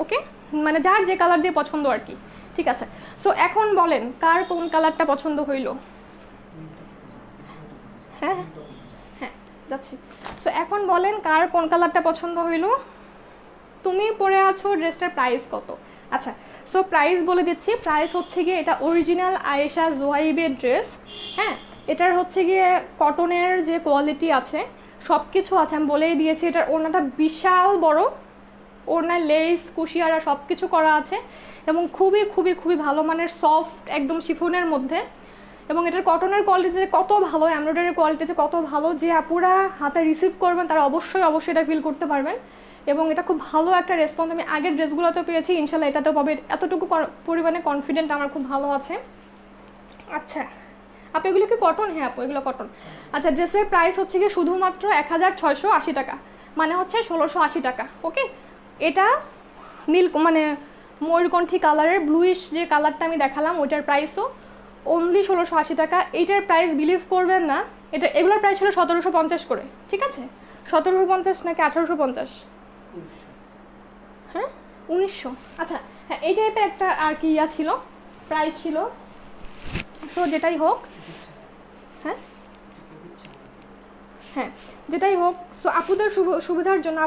ওকে, মানে যার যে কালার দিয়ে পছন্দ আর কি, ঠিক আছে। সো এখন বলেন কার কোন কালারটা পছন্দ হইলো। হ্যাঁ হ্যাঁ যাচ্ছি। সো এখন বলেন কার কোন কালারটা পছন্দ হইলো। তুমি পরে আছো, ড্রেসটার প্রাইস কত? আচ্ছা, সো প্রাইস বলে দিচ্ছি। প্রাইস হচ্ছে গিয়ে এটা অরিজিনাল আয়েশা জোয়াইবের ড্রেস। হ্যাঁ, এটার হচ্ছে গিয়ে কটনের যে কোয়ালিটি আছে সব কিছু আছে, আমি বলেই দিয়েছি। এটার ওড়নাটা বিশাল বড়, ওড়নায় লেস কুশিয়ারা সব কিছু করা আছে, এবং খুবই খুবই খুবই ভালো মানের সফট একদম শিফনের মধ্যে, এবং এটার কটনের কোয়ালিটি কত ভালো, এমব্রয়ডারির কোয়ালিটিতে কত ভালো, যে আপুরা হাতে রিসিভ করবেন তারা অবশ্যই অবশ্যই এটা ফিল করতে পারবেন। এবং এটা খুব ভালো একটা রেসপন্স আমি আগের ড্রেসগুলোতেও পেয়েছি, ইনশাল্লাহ এটাতেও পাবে, এতটুকু পরিমাণে কনফিডেন্ট আমার খুব ভালো আছে। আচ্ছা আপু এগুলো কি কটন? হ্যাঁ আপু এগুলো কটন। আচ্ছা, ড্রেসের প্রাইস হচ্ছে গিয়ে শুধুমাত্র 1680 টাকা, মানে হচ্ছে 1680 টাকা, ওকে। এটা নীল মানে ময়ূরকণ্ঠী কালারের ব্লুইশ যে কালারটা আমি দেখালাম ওইটার প্রাইসও অনলি 1680 টাকা। এইটার প্রাইস বিলিভ করবেন না, এটা এগুলোর প্রাইস ছিল 1750 করে, ঠিক আছে, 1750 নাকি 1850, হ্যাঁ 1900। আচ্ছা হ্যাঁ, এই টাইপের একটা আর কি ইয়া ছিল, প্রাইস ছিল। সো যেটাই হোক, হ্যাঁ হ্যাঁ যেটাই হোক, সো আপুদের সুবিধার জন্য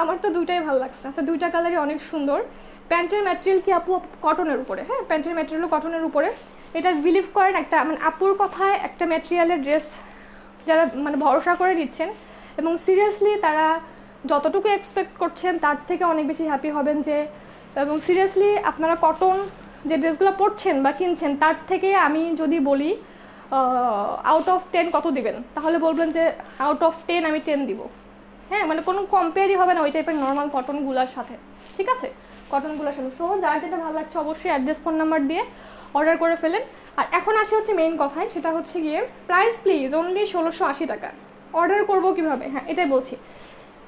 আমার তো দুইটাই ভালো লাগছে। আচ্ছা দুইটা কালারই অনেক সুন্দর। প্যান্টের ম্যাটেরিয়াল কি আপু? কটনের উপরে, হ্যাঁ প্যান্টের ম্যাটেরিয়ালও কটনের উপরে। এটা বিলিভ করেন একটা মানে আপুর কথায় একটা ম্যাটেরিয়ালের ড্রেস যারা মানে ভরসা করে দিচ্ছেন, এবং সিরিয়াসলি তারা যতটুকু এক্সপেক্ট করছেন তার থেকে অনেক বেশি হ্যাপি হবেন। যে এবং সিরিয়াসলি আপনারা কটন যে ড্রেসগুলো পরছেন বা কিনছেন তার থেকে আমি যদি বলি আউট অফ 10 কত দিবেন, তাহলে বলবেন যে আউট অফ 10 আমি 10 দিব। হ্যাঁ, মানে কোনো কম্পেয়ারই হবে না ওই টাইপের নর্মাল কটনগুলোর সাথে, ঠিক আছে, কটনগুলোর সাথে। সো যার যেটা ভালো লাগছে অবশ্যই অ্যাড্রেস ফোন নাম্বার দিয়ে অর্ডার করে ফেলেন। আর এখন আসি হচ্ছে মেইন কথায়, সেটা হচ্ছে গিয়ে প্রাইস প্লিজ অনলি 1680 টাকা। অর্ডার করবো কীভাবে? হ্যাঁ এটাই বলছি।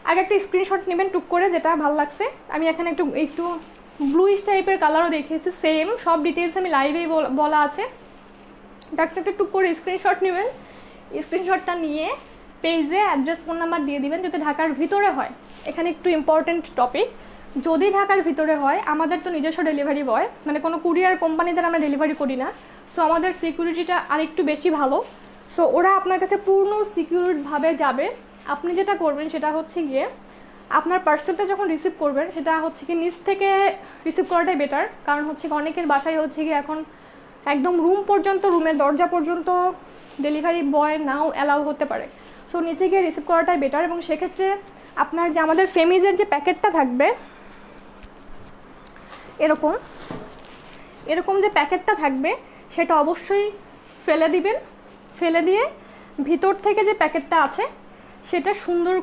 আগে একটা স্ক্রিনশট নেবেন টুক করে যেটা ভালো লাগছে। আমি এখানে একটু ব্লুইশ টাইপের কালারও দেখিয়েছি, সেম সব ডিটেলস আমি লাইভেই বলা আছে। জাস্ট একটা টুক করে স্ক্রিনশট নেবেন, স্ক্রিনশটটা নিয়ে পেজে অ্যাড্রেস ফোন নাম্বার দিয়ে দিবেন। যদি ঢাকার ভিতরে হয়, এখানে একটু ইম্পর্টেন্ট টপিক, যদি ঢাকার ভিতরে হয় আমাদের তো নিজস্ব ডেলিভারি বয়, মানে কোনো কুরিয়ার কোম্পানিদের আমরা ডেলিভারি করি না। সো আমাদের সিকিউরিটিটা আরেকটু বেশি ভালো। সো ওরা আপনার কাছে পূর্ণ সিকিউরভাবে যাবে। আপনি যেটা করবেন সেটা হচ্ছে গিয়ে আপনার পার্সেলটা যখন রিসিভ করবেন সেটা হচ্ছে কি নিচ থেকে রিসিভ করাটাই বেটার। কারণ হচ্ছে অনেকের বাসায় হচ্ছে কি এখন একদম রুম পর্যন্ত, রুমের দরজা পর্যন্ত ডেলিভারি বয় নাও অ্যালাউ হতে পারে। সো নিচে গিয়ে রিসিভ করাটাই বেটার। এবং সেক্ষেত্রে আপনার যে আমাদের ফেমিজের যে প্যাকেটটা থাকবে এরকম এরকম যে প্যাকেটটা থাকবে সেটা অবশ্যই ফেলে দিবেন। ফেলে দিয়ে ভিতর থেকে যে প্যাকেটটা আছে সেটা সুন্দর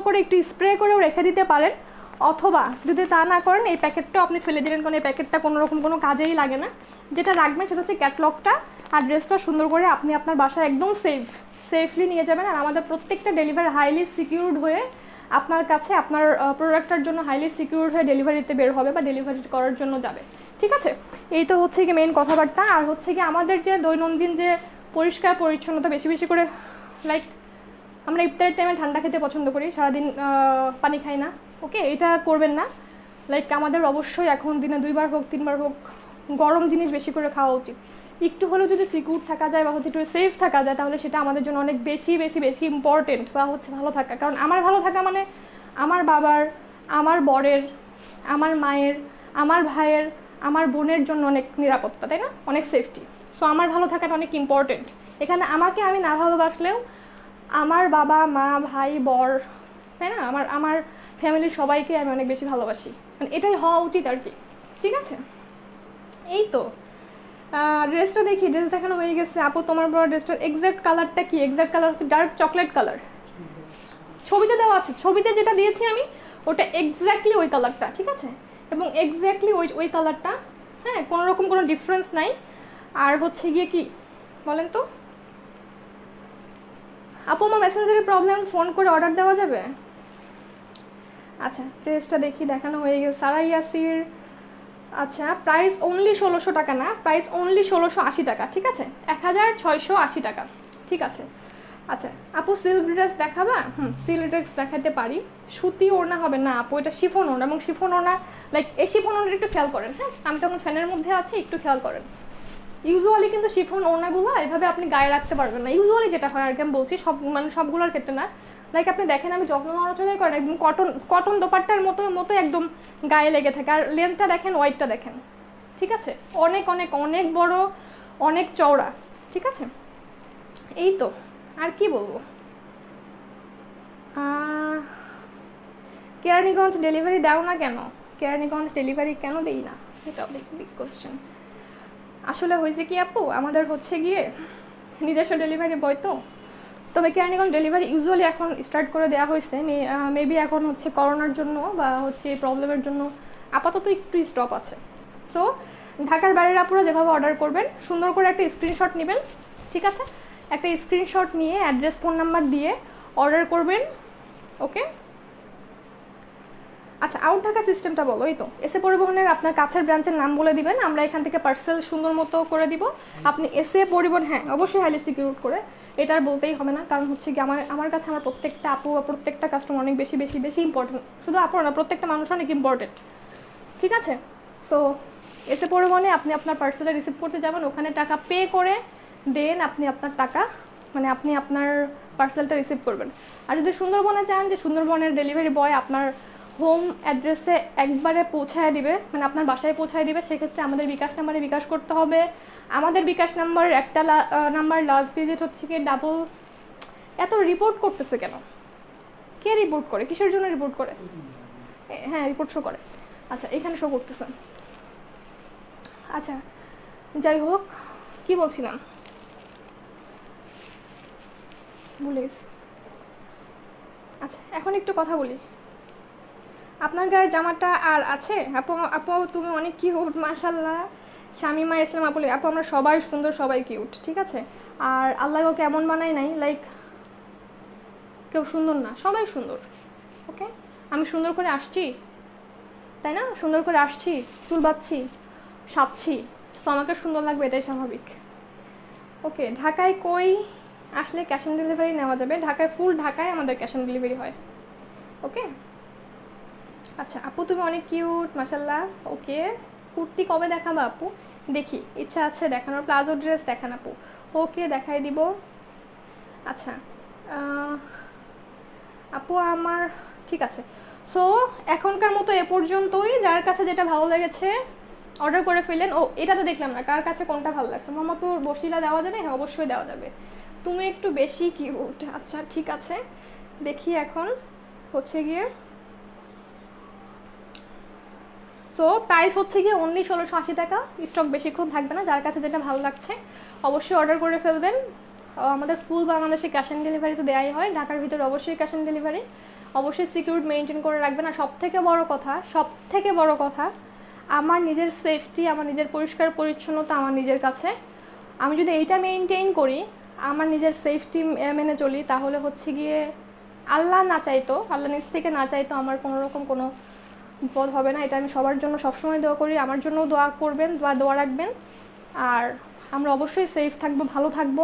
করে একটু স্প্রে করেও রেখে দিতে পারেন, অথবা যদি তা না করেন এই প্যাকেটটাও আপনি ফেলে দিবেন, কারণ এই প্যাকেটটা কোনো রকম কোনো কাজেই লাগে না। যেটা রাখবেন সেটা হচ্ছে ক্যাটলগটা আর ড্রেসটা সুন্দর করে আপনি আপনার বাসায় একদম সেফলি নিয়ে যাবেন। আর আমাদের প্রত্যেকটা ডেলিভারি হাইলি সিকিউরড হয়ে আপনার কাছে আপনার প্রোডাক্টটার জন্য হাইলি সিকিউরড হয়ে ডেলিভারিতে বের হবে বা ডেলিভারি করার জন্য যাবে। ঠিক আছে, এই তো হচ্ছে কি মেইন কথাবার্তা। আর হচ্ছে কি আমাদের যে দৈনন্দিন যে পরিষ্কার পরিচ্ছন্নতা, বেশি বেশি করে লাইক আমরা ইফতারের টাইমে ঠান্ডা খেতে পছন্দ করি, সারাদিন পানি খাই না, ওকে, এটা করবেন না। লাইক আমাদের অবশ্যই এখন দিনে 2 বার হোক 3 বার হোক গরম জিনিস বেশি করে খাওয়া উচিত। একটু হলেও যদি সিকিউর থাকা যায় বা হচ্ছে একটু সেফ থাকা যায় তাহলে সেটা আমাদের জন্য অনেক বেশি বেশি বেশি ইম্পর্টেন্ট। বা হচ্ছে ভালো থাকা, কারণ আমার ভালো থাকা মানে আমার বাবার, আমার বরের, আমার মায়ের, আমার ভাইয়ের, আমার বোনের জন্য অনেক নিরাপত্তা, তাই না, অনেক সেফটি। সো আমার ভালো থাকাটা অনেক ইম্পর্টেন্ট। এখানে আমাকে আমি না ভালোবাসলেও আমার বাবা মা ভাই বর, তাই না, আমার ফ্যামিলির সবাইকে আমি অনেক বেশি ভালোবাসি, মানে এটাই হওয়া উচিত আর কি। ঠিক আছে, এই তো ড্রেসটা দেখি, ড্রেস দেখানো হয়ে গেছে। আপু তোমার বড় ড্রেসটার এক্স্যাক্ট কালারটা কি? এক্স্যাক্ট কালার হচ্ছে ডার্ক চকলেট কালার, ছবিতে দেওয়া আছে, ছবিতে যেটা দিয়েছি আমি ওটা এক্স্যাক্টলি ওই কালারটা। ঠিক আছে, এবং এক্স্যাক্টলি ওই কালারটা, হ্যাঁ, কোনো রকম কোনো ডিফারেন্স নাই। আর হচ্ছে গিয়ে কি বলেন তো আপু, আমার মেসেঞ্জারের প্রবলেম, ফোন করে অর্ডার দেওয়া যাবে? আচ্ছা, ড্রেসটা দেখি, দেখানো হয়ে গেছে। সারা ইয়াসির, আচ্ছা, প্রাইস অনলি 1600 টাকা না, প্রাইস অনলি 1680 টাকা। ঠিক আছে, 1680 টাকা। ঠিক আছে, আচ্ছা আপু সিল্ক ড্রেস দেখাবা? সিল্ক ড্রেস দেখাতে পারি। সুতি ওড়না হবে না আপু, এটা শিফন ওড়না, এবং শিফন ওড়না লাইক এই শিফন ওড়নাটা একটু খেয়াল করেন, হ্যাঁ, আমি তখন ফ্যানের মধ্যে আছি, একটু খেয়াল করেন। ইউজুয়ালি কিন্তু শিফন ওড়নাগুলো এভাবে আপনি গায়ে রাখতে পারবেন না, ইউজুয়ালি যেটা হয় আর কি, আমি বলছি সব মানে সবগুলোর ক্ষেত্রে না। লাইক আপনি দেখেন আমি যত্ন নড়াচড়াই করেন, একদম কটন দোপাট্টার মতো একদম গায়ে লেগে থাকে। আর লেন্থটা দেখেন, ওয়াইডটা দেখেন, ঠিক আছে, অনেক অনেক অনেক বড়, অনেক চওড়া। ঠিক আছে, এই তো, আর কি বলবো। কেরানীগঞ্জ ডেলিভারি দাও না কেন? কেরানীগঞ্জ ডেলিভারি কেন দেই না, এটা বিগ কোশ্চেন। আসলে হয়েছে কি আপু, আমাদের হচ্ছে গিয়ে নিজস্ব ডেলিভারি বয় তো, তবে কেরানীগঞ্জ ডেলিভারি ইউজুয়ালি এখন স্টার্ট করে দেওয়া হয়েছে। মেবি এখন হচ্ছে করোনার জন্য বা হচ্ছে প্রবলেমের জন্য আপাতত একটু স্টপ আছে। সো ঢাকার বাইরের আপুরা যেভাবে অর্ডার করবেন, সুন্দর করে একটা স্ক্রিনশট নেবেন, ঠিক আছে, একটা স্ক্রিনশট নিয়ে অ্যাড্রেস ফোন নাম্বার দিয়ে অর্ডার করবেন, ওকে। আচ্ছা, আউট ঢাকা সিস্টেমটা বলো। এই তো এসএ পরিবহনের আপনার কাছের ব্রাঞ্চের নাম বলে দিবেন, আমরা এখান থেকে পার্সেল সুন্দর মতো করে দিব। আপনি এসএ পরিবহন, হ্যাঁ অবশ্যই হাইলি সিকিউর করে, এটা আর বলতেই হবে না, কারণ হচ্ছে কি আমার কাছে আমার প্রত্যেকটা আপু বা প্রত্যেকটা কাস্টমার অনেক বেশি বেশি বেশি ইম্পর্টেন্ট, শুধু আপু না, প্রত্যেকটা মানুষ অনেক ইম্পর্টেন্ট। ঠিক আছে, সো এসএ পরিবহনে আপনি আপনার পার্সেলটা রিসিভ করতে যাবেন, ওখানে টাকা পে করে দেন আপনি আপনার টাকা, মানে আপনি আপনার পার্সেলটা রিসিভ করবেন। আর যদি সুন্দরবনে চান যে সুন্দরবনের ডেলিভারি বয় আপনার হোম অ্যাড্রেসে একবারে পৌঁছায় দিবে, মানে আপনার বাসায় পৌঁছায় দিবে, সেক্ষেত্রে আমাদের বিকাশ নাম্বারে বিকাশ করতে হবে। আমাদের বিকাশ নাম্বারের একটা নাম্বার লাস্ট ডিজিট হচ্ছে কি ডাবল। এত রিপোর্ট করতেছে কেন? কে রিপোর্ট করে? কিসের জন্য রিপোর্ট করে? হ্যাঁ, রিপোর্ট শো করে। আচ্ছা, এখানে শো করতেছে। আচ্ছা, যাই হোক, কি বলছিলাম ভুলে গেছি। আচ্ছা, এখন একটু কথা বলি। আপনার গায়ের জামাটা আর আছে? আপু আপু তুমি অনেক কিউট, মাশাল্লাহ। শামিমা ইসলাম আপু, আপু আমরা সবাই সুন্দর, সবাই কিউট, ঠিক আছে। আর আল্লাহ ওকে এমন বানাই নাই লাইক কেউ সুন্দর না, সবাই সুন্দর, ওকে। আমি সুন্দর করে আসছি, তাই না, সুন্দর করে আসছি, চুল বাঁধছি, সাজছি, সো আমাকে সুন্দর লাগবে, এটাই স্বাভাবিক, ওকে। ঢাকায় কই আসলে ক্যাশ অন ডেলিভারি নেওয়া যাবে? ঢাকায়, ফুল ঢাকায় আমাদের ক্যাশ অন ডেলিভারি হয়, ওকে। আচ্ছা আপু তুমি অনেক কিউট, মাশাল্লাহ, ওকে। কুর্তি কবে দেখাবো আপু? দেখি, ইচ্ছা আছে দেখানোর। প্লাজো ড্রেস দেখান আপু, ওকে দেখাই দিব। আচ্ছা আপু আমার, ঠিক আছে। সো এখনকার মতো এ পর্যন্তই। যার কাছে যেটা ভালো লেগেছে অর্ডার করে ফেলেন। ও এটা তো দেখলাম না, কার কাছে কোনটা ভালো লাগছে। মোহাম্মদপুর বসিলা দেওয়া যাবে? হ্যাঁ অবশ্যই দেওয়া যাবে। তুমি একটু বেশি কিউট। আচ্ছা ঠিক আছে, দেখি এখন হচ্ছে গিয়ে। সো প্রাইস হচ্ছে গিয়ে অনলি 1680 টাকা। স্টক বেশিক্ষণ থাকবে না, যার কাছে যেটা ভালো লাগছে অবশ্যই অর্ডার করে ফেলবেন। আমাদের ফুল বাংলাদেশে ক্যাশ অন ডেলিভারি তো দেওয়াই হয়, ঢাকার ভিতরে অবশ্যই ক্যাশ অন ডেলিভারি। অবশ্যই সিকিউর মেনটেন করে রাখবেন। আর সব থেকে বড় কথা আমার নিজের সেফটি, আমার নিজের পরিষ্কার পরিচ্ছন্নতা আমার নিজের কাছে। আমি যদি এইটা মেনটেন করি, আমার নিজের সেফটি মেনে চলি, তাহলে হচ্ছে গিয়ে আল্লাহ নিজ থেকে না চাইতো আমার কোনো রকম কোনো বিপদ হবে না। এটা আমি সবার জন্য সবসময় দোয়া করি, আমার জন্যও দোয়া করবেন বা দোয়া রাখবেন। আর আমরা অবশ্যই সেফ থাকবো, ভালো থাকবো।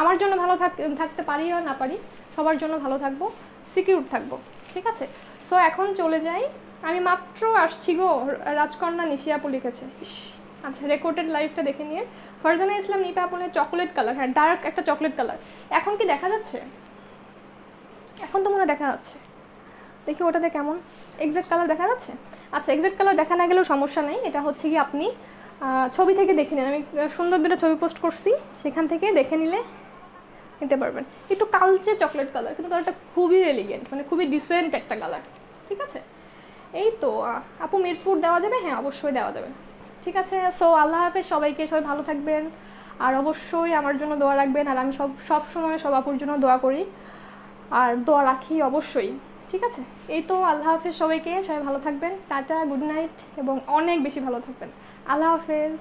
আমার জন্য ভালো থাকতে পারি আর না পারি, সবার জন্য ভালো থাকবো, সিকিউর থাকবো। ঠিক আছে, সো এখন চলে যাই। আমি মাত্র আসছি গো, রাজকন্যা নিশি আপু লিখেছে। আচ্ছা, রেকর্ডেড লাইভটা দেখে নিয়ে। ফারজানা ইসলাম নিপা আপুলের চকলেট কালার, হ্যাঁ ডার্ক একটা চকলেট কালার। এখন কি দেখা যাচ্ছে? এখন তো মনে হয় দেখা যাচ্ছে, দেখি ওটাতে কেমন এক্সাক্ট কালার দেখা যাচ্ছে। আচ্ছা, এক্সাক্ট কালার দেখা না গেলেও সমস্যা নেই, এটা হচ্ছে কি আপনি ছবি থেকে দেখে নিন। আমি সুন্দর দুটো ছবি পোস্ট করছি, সেখান থেকে দেখে নিতে পারবেন। একটু কালচে চকলেট কালার, কিন্তু কালারটা খুবই এলিগেন্ট, মানে খুবই ডিসেন্ট একটা কালার। ঠিক আছে, এই তো আপু মিরপুর দেওয়া যাবে? হ্যাঁ অবশ্যই দেওয়া যাবে। ঠিক আছে, সো আল্লাহ হাফেজ সবাইকে, সবাই ভালো থাকবেন। আর অবশ্যই আমার জন্য দোয়া রাখবেন। আর আমি সব সময় সব আপুর জন্য দোয়া করি আর দোয়া রাখি অবশ্যই। ঠিক আছে, এই তো আল্লাহ হাফেজ সবাইকে, সবাই ভালো থাকবেন। টাটা, গুড নাইট, এবং অনেক বেশি ভালো থাকবেন। আল্লাহ হাফেজ।